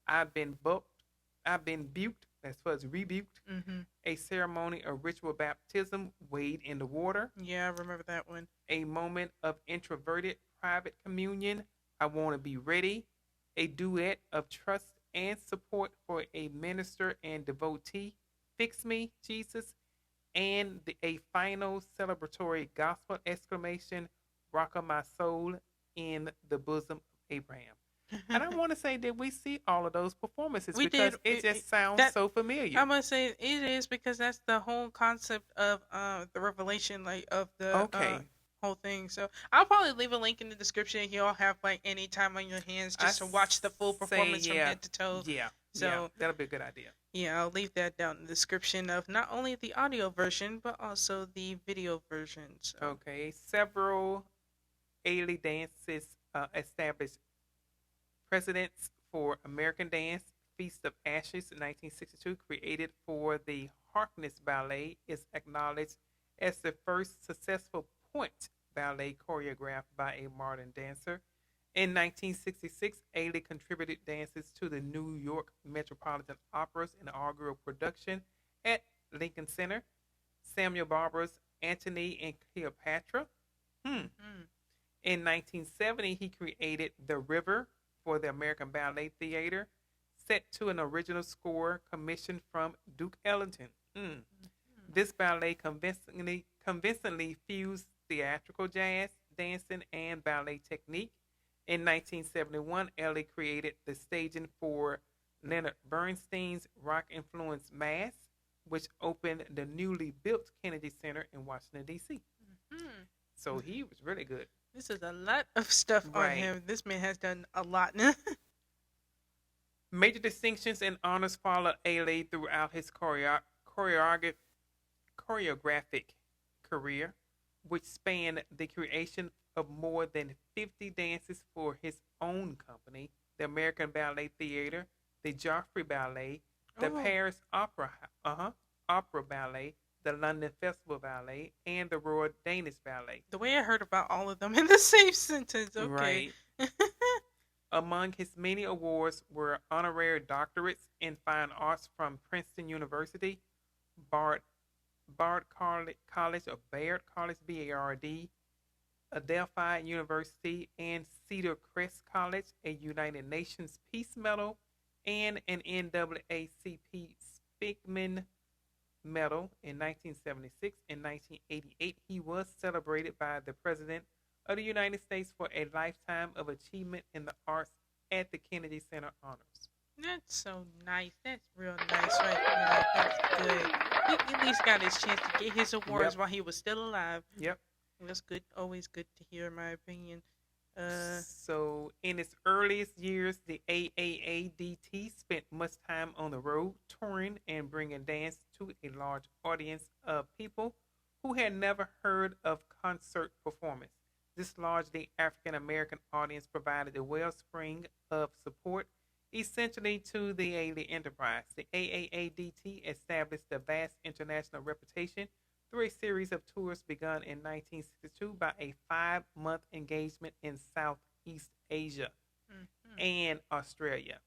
Speaker 1: I've been buked, as far as rebuked, a ceremony of ritual baptism, wade in the water.
Speaker 2: Yeah, I remember that one.
Speaker 1: A moment of introverted private communion, I want to be ready. A duet of trust and support for a minister and devotee, fix me, Jesus. And a final celebratory gospel exclamation, rock of my soul in the bosom of Abraham. And I want to say that we see all of those performances because it just sounds so familiar.
Speaker 2: I'm gonna say it is because that's the whole concept of the revelation, like of the whole thing. So I'll probably leave a link in the description. You'll have like any time on your hands just to watch the full performance from head to toe.
Speaker 1: Yeah,
Speaker 2: so
Speaker 1: that'll be a good idea.
Speaker 2: Yeah, I'll leave that down in the description of not only the audio version but also the video version. So.
Speaker 1: Okay, several Ailey dances established precedents for American dance. Feast of Ashes in 1962, created for the Harkness Ballet, is acknowledged as the first successful point ballet choreographed by a modern dancer. In 1966, Ailey contributed dances to the New York Metropolitan Opera's inaugural production at Lincoln Center. Samuel Barber's Antony and Cleopatra.
Speaker 2: Mm-hmm.
Speaker 1: In 1970, he created The River for the American Ballet Theater, set to an original score commissioned from Duke Ellington.
Speaker 2: Mm-hmm.
Speaker 1: This ballet convincingly fused theatrical jazz, dancing, and ballet technique. In 1971, Ellie created the staging for Leonard Bernstein's rock-influenced Mass, which opened the newly built Kennedy Center in Washington, D.C.
Speaker 2: Mm-hmm.
Speaker 1: So he was really good.
Speaker 2: This is a lot of stuff on him. This man has done a lot.
Speaker 1: Major distinctions and honors followed Ailey throughout his choreographic career, which spanned the creation of more than 50 dances for his own company, the American Ballet Theater, the Joffrey Ballet, the Paris Opera Ballet, the London Festival Ballet, and the Royal Danish Ballet.
Speaker 2: The way I heard about all of them in the same sentence. Okay.
Speaker 1: Right. Among his many awards were honorary doctorates in fine arts from Princeton University, Bard College or Baird College, BARD, Adelphi University, and Cedar Crest College, a United Nations Peace Medal, and an NAACP Spigman Medal in 1976 and 1988. He was celebrated by the President of the United States for a lifetime of achievement in the arts at the Kennedy Center Honors.
Speaker 2: That's so nice. That's real nice right there. That's good. He at least got his chance to get his awards while he was still alive.
Speaker 1: Yep.
Speaker 2: That's good. Always good to hear, in my opinion.
Speaker 1: So, in its earliest years, the AAADT spent much time on the road, touring and bringing dance to a large audience of people who had never heard of concert performance. This largely African American audience provided the wellspring of support essentially to the Ailey enterprise. The AAADT established a vast international reputation through a series of tours begun in 1962 by a 5-month engagement in Southeast Asia and Australia.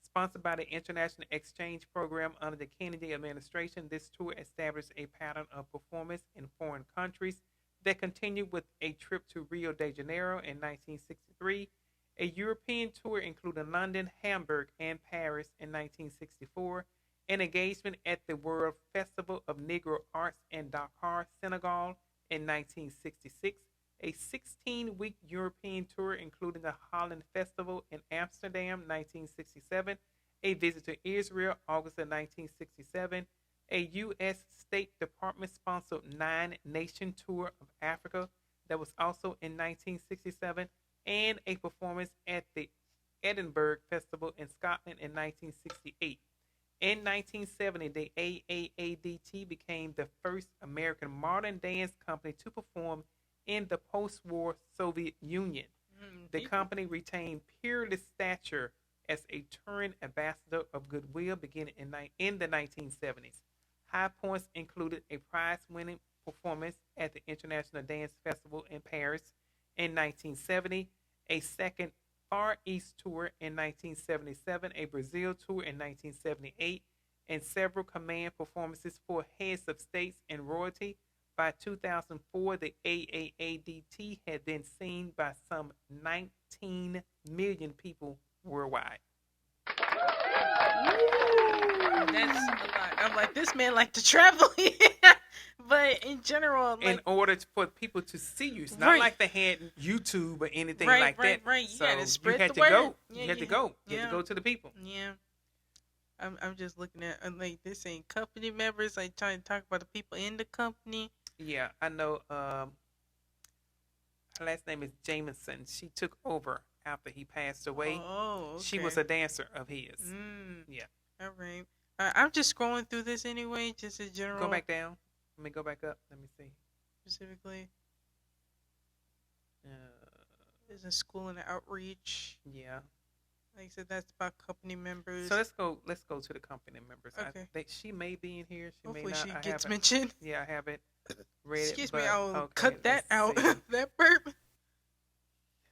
Speaker 1: Sponsored by the International Exchange Program under the Kennedy administration, this tour established a pattern of performance in foreign countries that continued with a trip to Rio de Janeiro in 1963, a European tour including London, Hamburg, and Paris in 1964, an engagement at the World Festival of Negro Arts in Dakar, Senegal in 1966, a 16-week European tour including the Holland Festival in Amsterdam 1967, a visit to Israel August of 1967, a U.S. State Department-sponsored 9-nation tour of Africa that was also in 1967, and a performance at the Edinburgh Festival in Scotland in 1968. In 1970, the AAADT became the first American modern dance company to perform in the post-war Soviet Union. The company retained peerless stature as a touring ambassador of goodwill beginning in the 1970s. High points included a prize-winning performance at the International Dance Festival in Paris in 1970, a second Far East tour in 1977, a Brazil tour in 1978, and several command performances for heads of states and royalty. By 2004, the AAADT had been seen by some 19 million people worldwide.
Speaker 2: That's a lot. I'm like, this man like to travel. But in general, like,
Speaker 1: in order for people to see you, it's not like they had YouTube or anything like that.
Speaker 2: Right. You gotta spread
Speaker 1: you had
Speaker 2: the
Speaker 1: to
Speaker 2: word.
Speaker 1: go. You had to go. You had to go to the people.
Speaker 2: Yeah. I'm just looking at like this ain't company members. Like trying to talk about the people in the company.
Speaker 1: Yeah, I know. Her last name is Jameson. She took over after he passed away.
Speaker 2: Oh, okay.
Speaker 1: She was a dancer of his. Yeah.
Speaker 2: All right. I'm just scrolling through this anyway, just in
Speaker 1: Go
Speaker 2: general,
Speaker 1: back down. Let me go back up. Let me see.
Speaker 2: specifically.
Speaker 1: Uh,
Speaker 2: There's a school and outreach.
Speaker 1: yeah.
Speaker 2: Like I said, that's about company
Speaker 1: So
Speaker 2: members.
Speaker 1: let's go. Let's go to the company members.
Speaker 2: Okay.
Speaker 1: She may be in here. She may
Speaker 2: Hopefully
Speaker 1: not.
Speaker 2: she
Speaker 1: I
Speaker 2: gets
Speaker 1: haven't.
Speaker 2: mentioned.
Speaker 1: Yeah, I haven't read it,
Speaker 2: Excuse me,
Speaker 1: but
Speaker 2: I'll
Speaker 1: okay.
Speaker 2: cut that
Speaker 1: Let's
Speaker 2: out.
Speaker 1: see.
Speaker 2: That burp.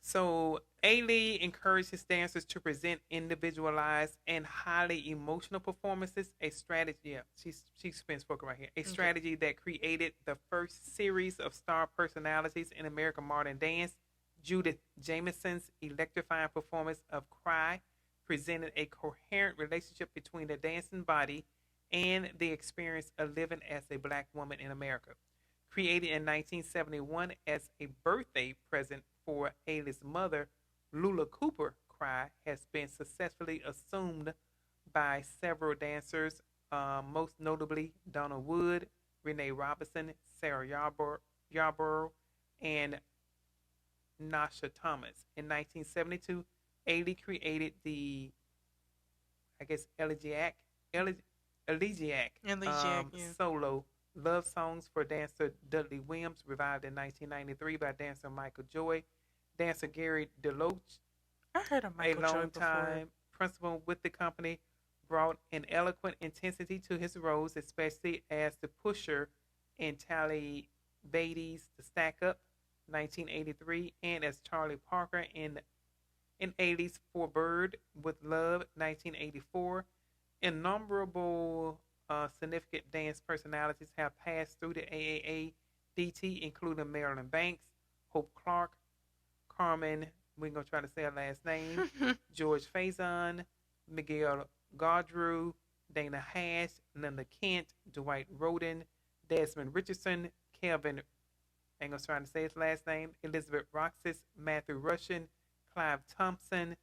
Speaker 1: So Ailey encourages dancers to present individualized and highly emotional performances. A strategy, yeah, she's been spoken right here. A strategy that created the first series of star personalities in American modern dance. Judith Jamison's electrifying performance of "Cry" presented a coherent relationship between the dancing body and the experience of living as a black woman in America. Created in 1971 as a birthday present for Ailey's mother, Lula Cooper Cry has been successfully assumed by several dancers, most notably Donna Wood, Renee Robinson, Sarah Yarborough, and Nasha Thomas. In 1972, Ailey created the, I guess, elegiac
Speaker 2: Yeah.
Speaker 1: solo love songs for dancer Dudley Williams, revived in 1993 by dancer Michael Joy. Dancer Gary DeLoach,
Speaker 2: I heard of
Speaker 1: a
Speaker 2: Michael Joy before.
Speaker 1: longtime principal with the company, brought an eloquent intensity to his roles, especially as the pusher in Tally Beatty's The Stack Up, 1983, and as Charlie Parker in Ailey's For Bird with Love, 1984. Innumerable significant dance personalities have passed through the AAADT, including Marilyn Banks, Hope Clark, Carmen, we're going to try to say her last name, George Faison, Miguel Gaudreau, Dana Hash, Linda Kent, Dwight Roden, Desmond Richardson, Kelvin, I'm going to try to say his last name, Elizabeth Roxas, Matthew Russian, Clive Thompson,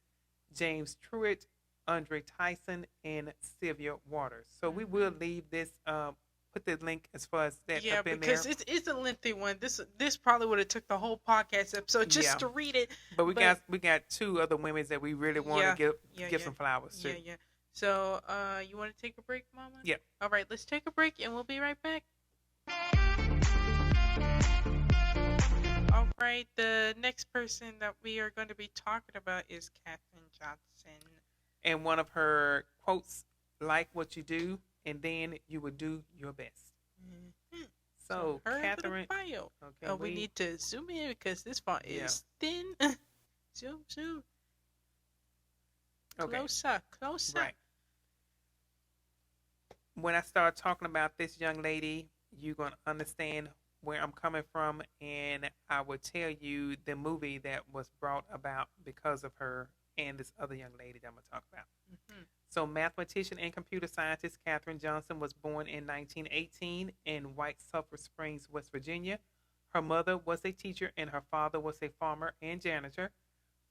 Speaker 1: James Truitt, Andre Tyson, and Sylvia Waters. So we will leave this, put the link as far as that up in there.
Speaker 2: Yeah, because it's a lengthy one. This probably would have took the whole podcast episode just to read it.
Speaker 1: But we got two other women that we really want to give some flowers to.
Speaker 2: Yeah. So you want to take a break, Mama?
Speaker 1: Yeah.
Speaker 2: All right, let's take a break and we'll be right back. All right, the next person that we are going to be talking about is Katherine Johnson.
Speaker 1: And one of her quotes, like what you do, and then you will do your best.
Speaker 2: Mm-hmm.
Speaker 1: So,
Speaker 2: Katherine,
Speaker 1: okay,
Speaker 2: we need to zoom in because this font is thin. Zoom.
Speaker 1: Okay.
Speaker 2: Closer.
Speaker 1: Right. When I start talking about this young lady, you're going to understand where I'm coming from, and I will tell you the movie that was brought about because of her and this other young lady that I'm going to talk about.
Speaker 2: Mm-hmm.
Speaker 1: So, mathematician and computer scientist Katherine Johnson was born in 1918 in White Sulphur Springs, West Virginia. Her mother was a teacher and her father was a farmer and janitor.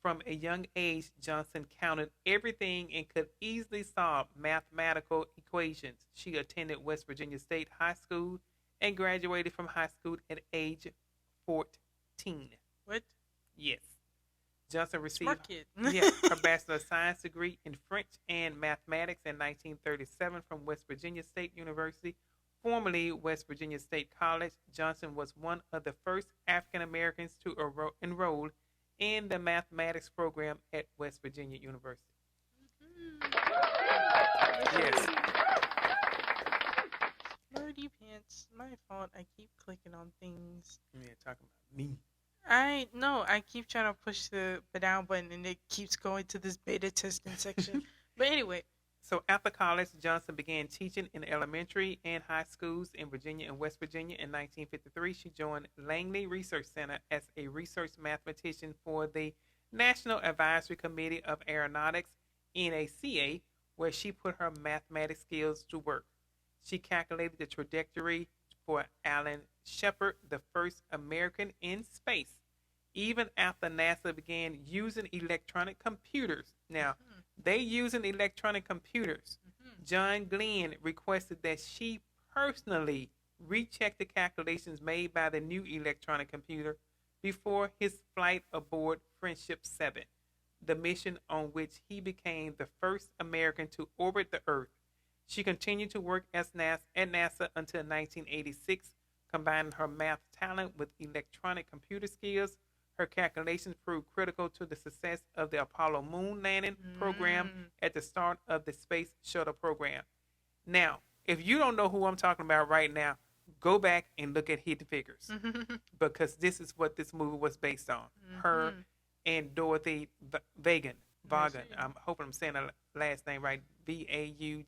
Speaker 1: From a young age, Johnson counted everything and could easily solve mathematical equations. She attended West Virginia State High School and graduated from high school at age 14.
Speaker 2: What?
Speaker 1: Yes. Johnson received her Bachelor of Science degree in French and Mathematics in 1937 from West Virginia State University, formerly West Virginia State College. Johnson was one of the first African Americans to enroll in the mathematics program at West Virginia University. Mm-hmm. Yes.
Speaker 2: Nerdy pants. My fault. I keep clicking on things.
Speaker 1: Yeah, talking about me.
Speaker 2: I keep trying to push the down button and it keeps going to this beta testing section. But anyway.
Speaker 1: So after college, Johnson began teaching in elementary and high schools in Virginia and West Virginia. In 1953, she joined Langley Research Center as a research mathematician for the National Advisory Committee of Aeronautics, NACA, where she put her mathematics skills to work. She calculated the trajectory for Alan Shepard, the first American in space, even after NASA began using electronic computers. Now, they using electronic computers. John Glenn requested that she personally recheck the calculations made by the new electronic computer before his flight aboard Friendship 7, the mission on which he became the first American to orbit the Earth. She continued to work at NASA until 1986, combining her math talent with electronic computer skills. Her calculations proved critical to the success of the Apollo moon landing program at the start of the Space Shuttle program. Now, if you don't know who I'm talking about right now, go back and look at Hidden Figures because this is what this movie was based on. Her and Dorothy Vaughan. I'm hoping I'm saying the last name right. Vaughan.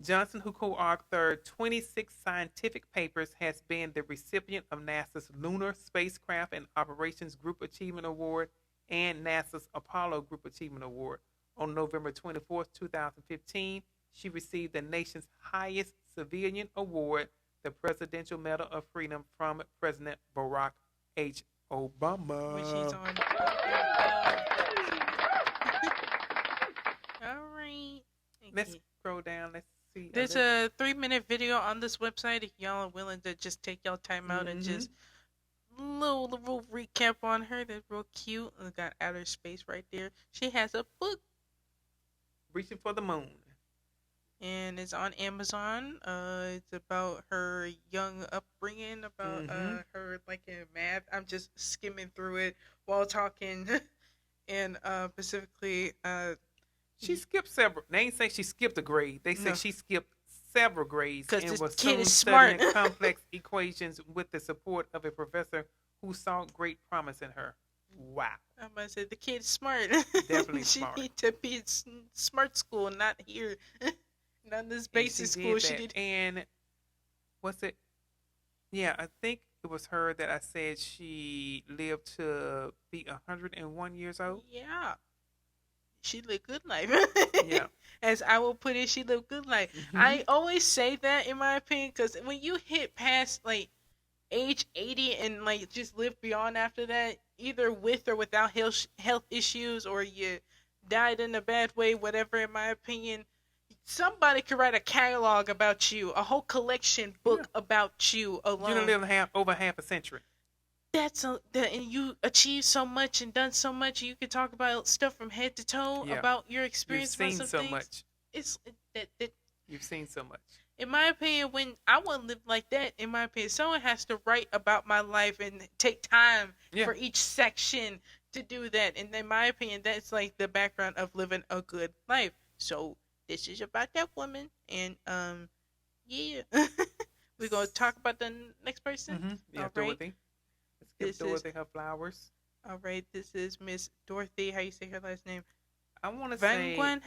Speaker 1: Johnson, who co-authored 26 scientific papers, has been the recipient of NASA's Lunar Spacecraft and Operations Group Achievement Award and NASA's Apollo Group Achievement Award. On November 24, 2015, she received the nation's highest civilian award, the Presidential Medal of Freedom from President Barack H. Obama.
Speaker 2: Which he's on. All right.
Speaker 1: Let's scroll down. Let's see.
Speaker 2: There's a 3-minute video on this website if y'all are willing to just take y'all time out and just little recap on her. That's real cute. We got outer space right there. She has a book.
Speaker 1: Reaching for the Moon.
Speaker 2: And it's on Amazon. It's about her young upbringing, about her like in math. I'm just skimming through it while talking, and specifically,
Speaker 1: she skipped several. They ain't say she skipped a grade. They say she skipped several grades
Speaker 2: and
Speaker 1: was
Speaker 2: soon
Speaker 1: studying complex equations with the support of a professor who saw great promise in her. Wow.
Speaker 2: I'm about to say the kid's smart.
Speaker 1: Definitely
Speaker 2: she
Speaker 1: smart.
Speaker 2: She need to be in smart school, not here. Not this basic school. She did.
Speaker 1: And what's it? Yeah, I think it was her that I said she lived to be 101 years old.
Speaker 2: Yeah. She lived good life.
Speaker 1: Yeah.
Speaker 2: As I will put it, she lived good life. I always say that in my opinion, because when you hit past like age 80 and like just live beyond after that, either with or without health issues, or you died in a bad way, whatever, in my opinion, somebody could write a catalog about you, a whole collection book about you alone.
Speaker 1: You done lived over half a century.
Speaker 2: And you achieved so much and done so much. You could talk about stuff from head to toe about your experience.
Speaker 1: You've seen so much.
Speaker 2: You've
Speaker 1: seen so much.
Speaker 2: In my opinion, when I want to live like that, in my opinion, someone has to write about my life and take time for each section to do that. And in my opinion, that's like the background of living a good life. So this is about that woman, and we're gonna talk about the next person.
Speaker 1: Yeah, Dorothy. Let's give Dorothy her flowers.
Speaker 2: All right, this is Miss Dorothy. How you say her last name?
Speaker 1: I want to say Vaughan.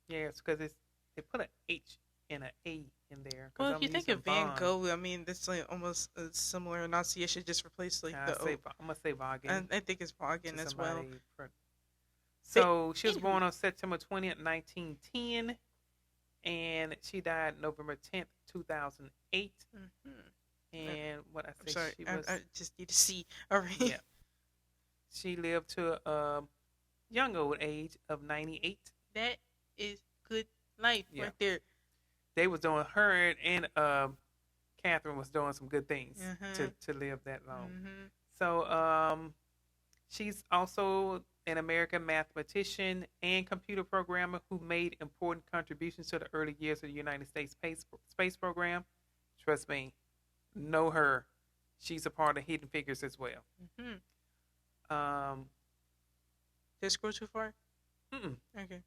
Speaker 1: Yeah, it's because they put an H and an A in there.
Speaker 2: Well, if you think of Van Gogh, I mean, that's like almost a similar enunciation. Just replace like the O.
Speaker 1: I'm gonna say Vaughan.
Speaker 2: I think it's Vaughan as well.
Speaker 1: So she was born on September 20th, 1910, and she died November 10th, 2008. And what I say,
Speaker 2: sorry,
Speaker 1: she was.
Speaker 2: I just need to see. All right.
Speaker 1: Yeah. She lived to a young old age of 98.
Speaker 2: That is good life right there.
Speaker 1: They was doing her and Catherine was doing some good things to live that long. So she's also an American mathematician and computer programmer who made important contributions to the early years of the United States space program. Trust me, know her. She's a part of Hidden Figures as well.
Speaker 2: Did I scroll too far? Okay.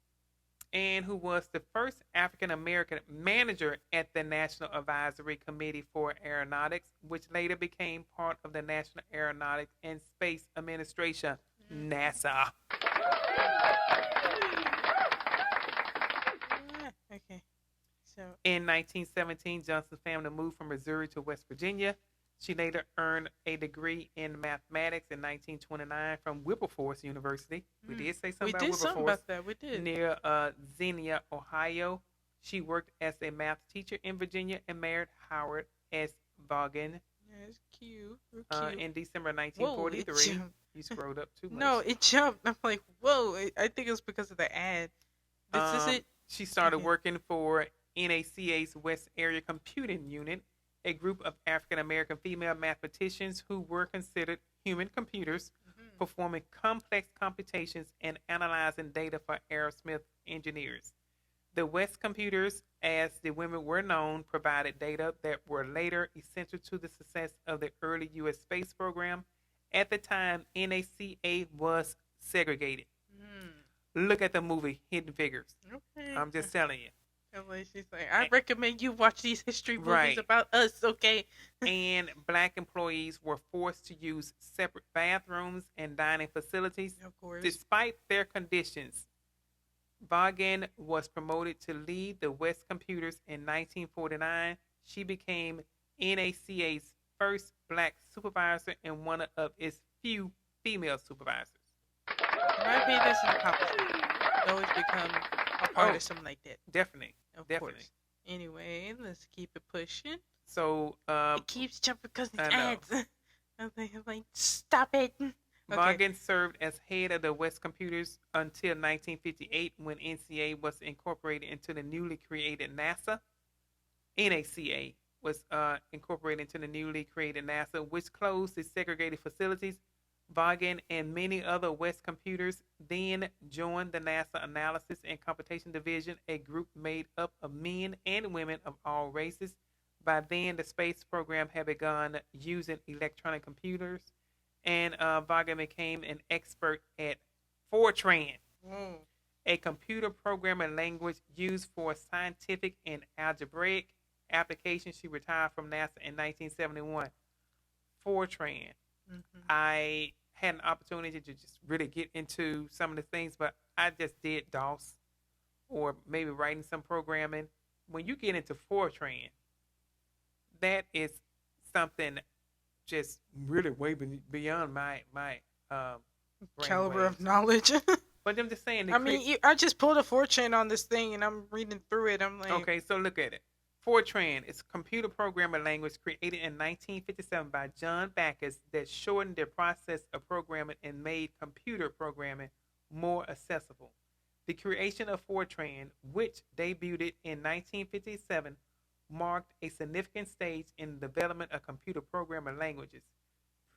Speaker 1: And who was the first African American manager at the National Advisory Committee for Aeronautics, which later became part of the National Aeronautics and Space Administration, NASA.
Speaker 2: Okay. So
Speaker 1: in 1917, Johnson's family moved from Missouri to West Virginia. She later earned a degree in mathematics in 1929 from Wilberforce University. We did say something about Wilberforce.
Speaker 2: Something about that. We did.
Speaker 1: Near Xenia, Ohio. She worked as a math teacher in Virginia and married Howard S. Vaughan.
Speaker 2: That's cute.
Speaker 1: In December 1943. Whoa, you scrolled up too much.
Speaker 2: No, it jumped. I'm like, whoa. I think it was because of the ad. This is it.
Speaker 1: She started working for NACA's West Area Computing Unit, a group of African-American female mathematicians who were considered human computers performing complex computations and analyzing data for Aerosmith engineers. The West computers, as the women were known, provided data that were later essential to the success of the early U.S. space program. At the time, NACA was segregated. Look at the movie Hidden Figures.
Speaker 2: Okay.
Speaker 1: I'm just telling you.
Speaker 2: She's like, I recommend you watch these history movies
Speaker 1: Right.
Speaker 2: about us, okay?
Speaker 1: And black employees were forced to use separate bathrooms and dining facilities.
Speaker 2: Of course.
Speaker 1: Despite their conditions, Vaughan was promoted to lead the West Computers in 1949. She became NACA's first black supervisor and one of its few female supervisors.
Speaker 2: In my opinion, that's an accomplishment. To always become a part of something like that.
Speaker 1: Definitely.
Speaker 2: Of
Speaker 1: Definitely.
Speaker 2: course. Anyway, let's keep it pushing.
Speaker 1: So,
Speaker 2: it keeps jumping because it's ads. I'm like, stop it.
Speaker 1: Vaughan served as head of the West Computers until 1958 when NCA was incorporated into the newly created NASA. NACA was incorporated into the newly created NASA, which closed the segregated facilities. Vaughan and many other West Computers then joined the NASA Analysis and Computation Division, a group made up of men and women of all races. By then, the space program had begun using electronic computers, and Vaughan became an expert at Fortran, a computer programming language used for scientific and algebraic applications. She retired from NASA in 1971. Fortran. I had an opportunity to just really get into some of the things, but I just did DOS or maybe writing some programming. When you get into Fortran, that is something just really way beyond my
Speaker 2: caliber of knowledge.
Speaker 1: But I'm just saying.
Speaker 2: I just pulled a Fortran on this thing and I'm reading through it. I'm like,
Speaker 1: okay, so look at it. Fortran is a computer programming language created in 1957 by John Backus that shortened the process of programming and made computer programming more accessible. The creation of Fortran, which debuted in 1957, marked a significant stage in the development of computer programming languages.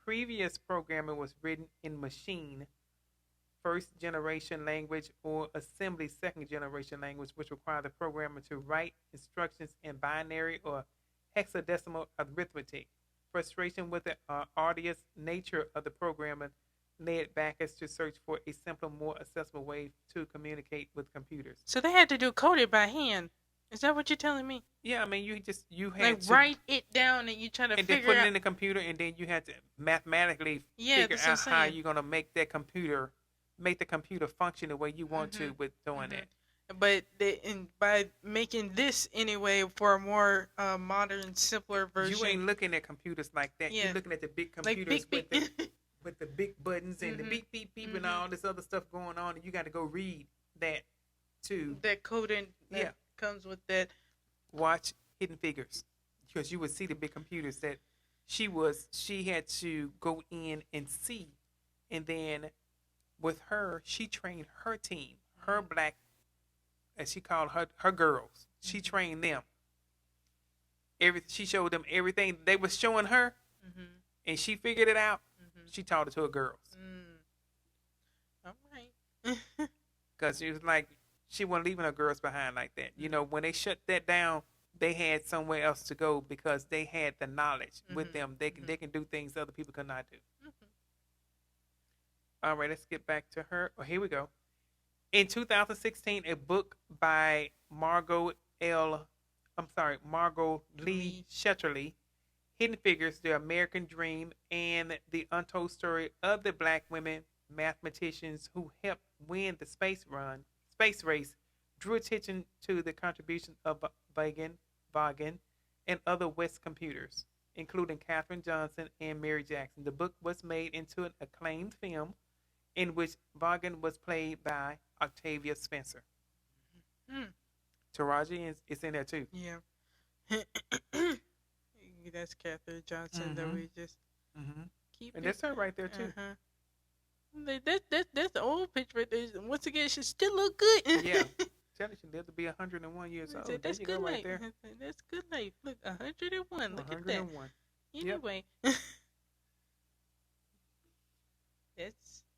Speaker 1: Previous programming was written in machine, first generation language, or assembly, second generation language, which required the programmer to write instructions in binary or hexadecimal arithmetic. Frustration with the arduous nature of the programming led Backus to search for a simpler, more accessible way to communicate with computers.
Speaker 2: So they had to do code it by hand. Is that what you're telling me?
Speaker 1: Yeah, I mean, you had
Speaker 2: like
Speaker 1: to
Speaker 2: write it down and you try to figure
Speaker 1: and then put
Speaker 2: it
Speaker 1: it in the computer, and then you had to mathematically figure out how you're gonna make the computer function the way you want to with doing that.
Speaker 2: But by making this anyway for a more modern, simpler version,
Speaker 1: you ain't looking at computers like that. You're looking at the big computers like with the big buttons and the beep beep beep and all this other stuff going on, and you got to go read that too.
Speaker 2: That coding that comes with that.
Speaker 1: Watch Hidden Figures, because you would see the big computers that she had to go in and see, and then with her, she trained her team, her black, as she called her girls. She trained them. She showed them everything they was showing her, and she figured it out. She taught it to her girls.
Speaker 2: All right.
Speaker 1: Because she was like, she wasn't leaving her girls behind like that. You know, when they shut that down, they had somewhere else to go because they had the knowledge with them. They can do things other people could not do. All right, let's get back to her. Oh, here we go. In 2016, a book by Margot Lee Shetterly, Hidden Figures, The American Dream, and the Untold Story of the Black Women Mathematicians Who Helped Win the Space Race, drew attention to the contribution of Vaughan and other West computers, including Katherine Johnson and Mary Jackson. The book was made into an acclaimed film in which Vaughan was played by Octavia Spencer. Taraji is in there too.
Speaker 2: Yeah. That's Katherine Johnson that we just keep.
Speaker 1: And that's her right there too.
Speaker 2: That's the old picture right there. Once again, she still look good.
Speaker 1: Yeah. Tell her she lived to be 101 years old.
Speaker 2: That's good life.
Speaker 1: Right there.
Speaker 2: That's good life. Look, 101. Look
Speaker 1: 101.
Speaker 2: at that. Anyway.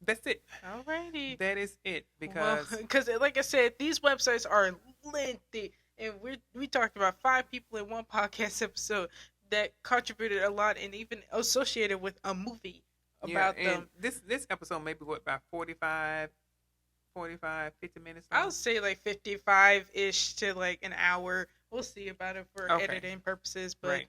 Speaker 1: That's it.
Speaker 2: Alrighty.
Speaker 1: That is it. Because
Speaker 2: like I said, these websites are lengthy, and we talked about 5 people in one podcast episode that contributed a lot, and even associated with a movie about them.
Speaker 1: This episode maybe what, about 45, 50 minutes long?
Speaker 2: I'll say like 55-ish to like an hour. We'll see about it for editing purposes, but right.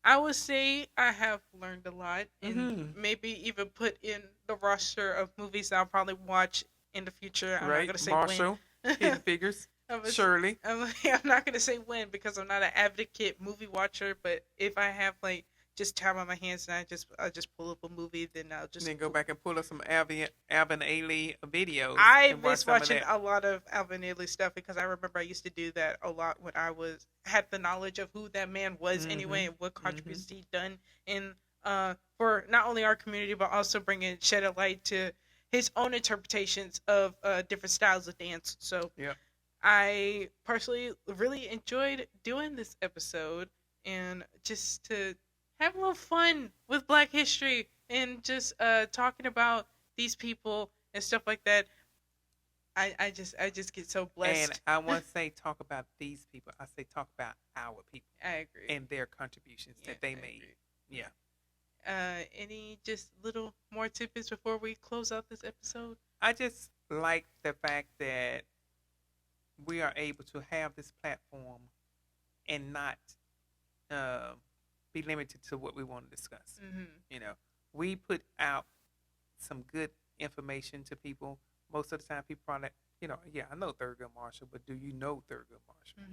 Speaker 2: I would say I have learned a lot, and maybe even put in the roster of movies that I'll probably watch in the future. I'm not going to say
Speaker 1: Marshall,
Speaker 2: when.
Speaker 1: Hidden Figures, Shirley.
Speaker 2: I'm not going to say when, because I'm not an advocate movie watcher, but if I have like just time on my hands and I just pull up a movie, then I'll just
Speaker 1: go back and pull up some Alvin Ailey videos.
Speaker 2: I miss watching a lot of Alvin Ailey stuff, because I remember I used to do that a lot when I had the knowledge of who that man was anyway, and what contributions he'd done in for not only our community, but also shed a light to his own interpretations of different styles of dance. So
Speaker 1: yeah,
Speaker 2: I personally really enjoyed doing this episode, and just to have a little fun with Black history, and just talking about these people and stuff like that. I just get so blessed.
Speaker 1: And I want to say, talk about these people. I say talk about our people.
Speaker 2: I agree.
Speaker 1: And their contributions that they made.
Speaker 2: Agree. Yeah. Any just little more tidbits before we close out this episode?
Speaker 1: I just like the fact that we are able to have this platform and not be limited to what we want to discuss. We put out some good information to people. Most of the time, people probably, I know Thurgood Marshall, but do you know Thurgood Marshall?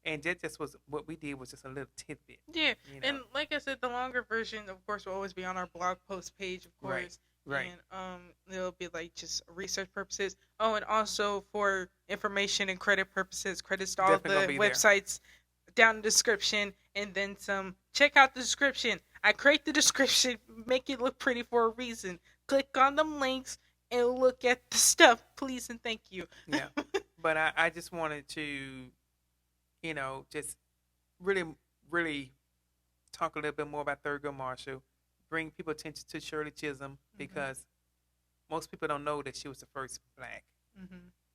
Speaker 1: And that just was what we did, was just a little tidbit.
Speaker 2: Yeah, and like I said, the longer version, of course, will always be on our blog post page, of course.
Speaker 1: Right.
Speaker 2: And it'll be like just research purposes. Oh, and also for information and credit purposes, credits to all the websites down in the description, and then some. Check out the description. I create the description, make it look pretty for a reason. Click on them links and look at the stuff, please and thank you.
Speaker 1: Yeah, but I just wanted to, just really, really talk a little bit more about Thurgood Marshall, bring people attention to Shirley Chisholm, because most people don't know that she was the first Black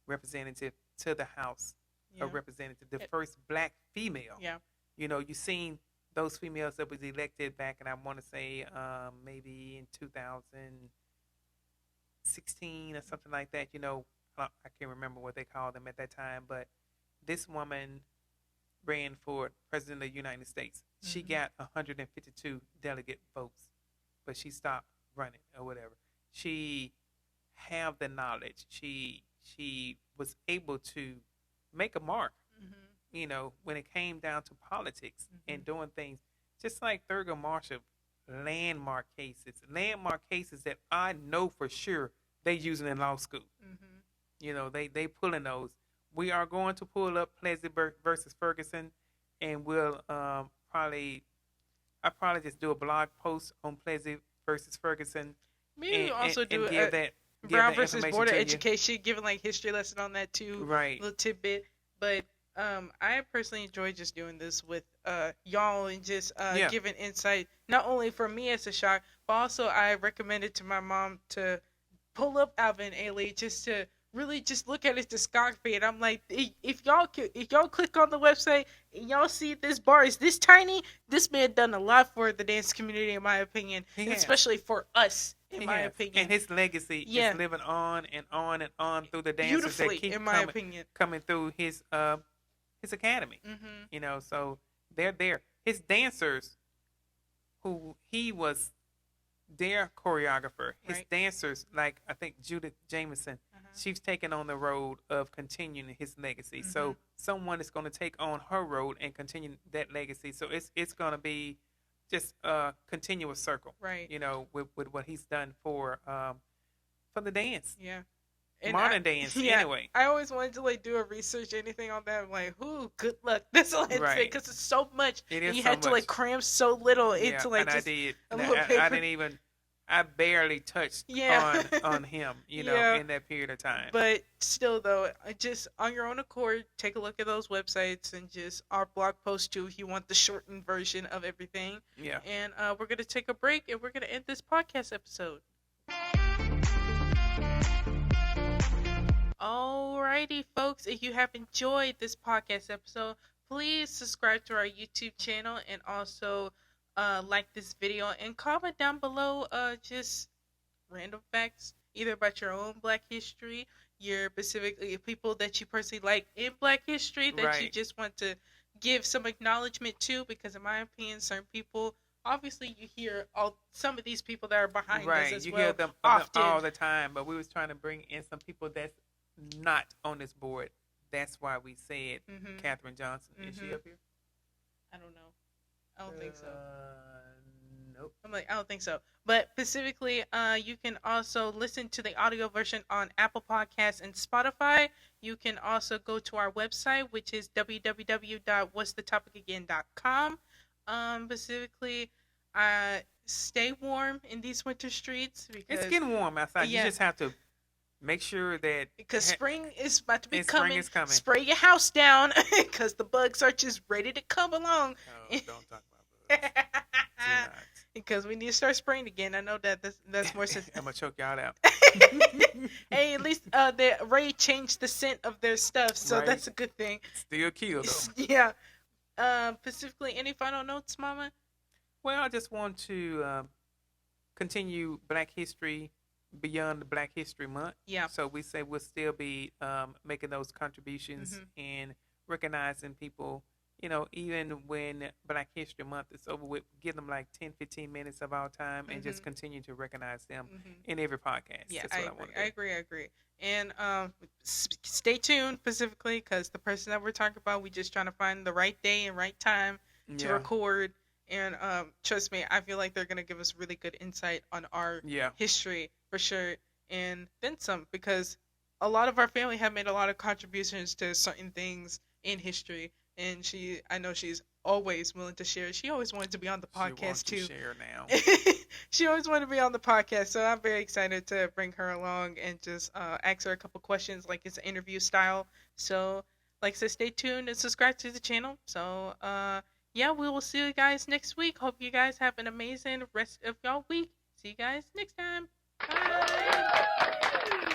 Speaker 1: representative to the House of Representatives, the first Black female.
Speaker 2: Yeah.
Speaker 1: You've seen those females that was elected back, and I want to say maybe in 2016 or something like that. I can't remember what they called them at that time, but this woman ran for president of the United States. She got 152 delegate votes, but she stopped running or whatever. She had the knowledge. She was able to make a mark. When it came down to politics and doing things, just like Thurgood Marshall, landmark cases that I know for sure they using in law school. They pulling those. We are going to pull up Plessy versus Ferguson, and we'll I'll probably just do a blog post on Plessy versus Ferguson.
Speaker 2: Maybe also do Brown versus Board of Education, giving like history lesson on that too.
Speaker 1: Right.
Speaker 2: Little tidbit, but. I personally enjoy just doing this with y'all, and just giving insight, not only for me as a shock, but also I recommended to my mom to pull up Alvin Ailey, just to really just look at his discography. And I'm like, if y'all click on the website and y'all see this bar is this tiny, this man done a lot for the dance community, in my opinion, especially for us. In my opinion.
Speaker 1: And his legacy is living on and on and on through the dancers that keep
Speaker 2: in my opinion,
Speaker 1: coming through his academy. So they're there. His dancers, who he was their choreographer, his dancers, like I think Judith Jameson, she's taken on the road of continuing his legacy. So someone is going to take on her road and continue that legacy. So it's going to be just a continuous circle,
Speaker 2: right?
Speaker 1: With what he's done for the dance.
Speaker 2: Yeah.
Speaker 1: And modern dance, anyway.
Speaker 2: I always wanted to do a research, anything on that. I'm like, good luck. That's all I'd say, because it's so much.
Speaker 1: It is.
Speaker 2: You
Speaker 1: so
Speaker 2: had to cram so little into
Speaker 1: and
Speaker 2: just
Speaker 1: I did.
Speaker 2: A little paper.
Speaker 1: I didn't even. I barely touched on him, in that period of time.
Speaker 2: But still, though, just on your own accord, take a look at those websites, and just our blog post too, if you want the shortened version of everything.
Speaker 1: Yeah.
Speaker 2: And we're gonna take a break, and we're gonna end this podcast episode. Alrighty, folks. If you have enjoyed this podcast episode, please subscribe to our YouTube channel and also like this video and comment down below just random facts, either about your own Black history, your specifically people that you personally like in Black history that you just want to give some acknowledgement to. Because in my opinion, certain people, obviously, you hear some of these people that are behind us as
Speaker 1: you
Speaker 2: well.
Speaker 1: Hear them
Speaker 2: often
Speaker 1: all the time, but we was trying to bring in some people that's not on this board. That's why we said Katherine Johnson. Is she up here?
Speaker 2: I don't know. I don't think so.
Speaker 1: Nope.
Speaker 2: I'm like, I don't think so. But specifically, you can also listen to the audio version on Apple Podcasts and Spotify. You can also go to our website, which is www.whatsthetopicagain.com. Specifically, stay warm in these winter streets because
Speaker 1: it's getting warm outside. You just have to make sure that
Speaker 2: because spring is about to be
Speaker 1: coming. Spring is coming.
Speaker 2: Spray your house down because the bugs are just ready to come along.
Speaker 1: Oh, don't talk about bugs. Do not.
Speaker 2: Because we need to start spraying again. I know that's more sensitive.
Speaker 1: I'm gonna choke y'all out.
Speaker 2: Hey, at least the Ray changed the scent of their stuff, so that's a good thing.
Speaker 1: Still kill though.
Speaker 2: Yeah. Specifically, any final notes, Mama?
Speaker 1: Well, I just want to continue Black History beyond the Black History Month.
Speaker 2: Yeah.
Speaker 1: So we say we'll still be making those contributions and recognizing people. You know, even when Black History Month is over with, give them like 10, 15 minutes of our time and just continue to recognize them in every podcast.
Speaker 2: Yeah,
Speaker 1: That's what
Speaker 2: I agree. And stay tuned specifically because the person that we're talking about, we just trying to find the right day and right time to record. And trust me, I feel like they're going to give us really good insight on our history for sure. And then some, because a lot of our family have made a lot of contributions to certain things in history. And I know she's always willing to share. She always wanted to be on the podcast too.
Speaker 1: She wants to share now.
Speaker 2: She always wanted to be on the podcast, so I'm very excited to bring her along and just ask her a couple questions, like it's an interview style. So, like I said, stay tuned and subscribe to the channel. So, we will see you guys next week. Hope you guys have an amazing rest of y'all week. See you guys next time. Bye.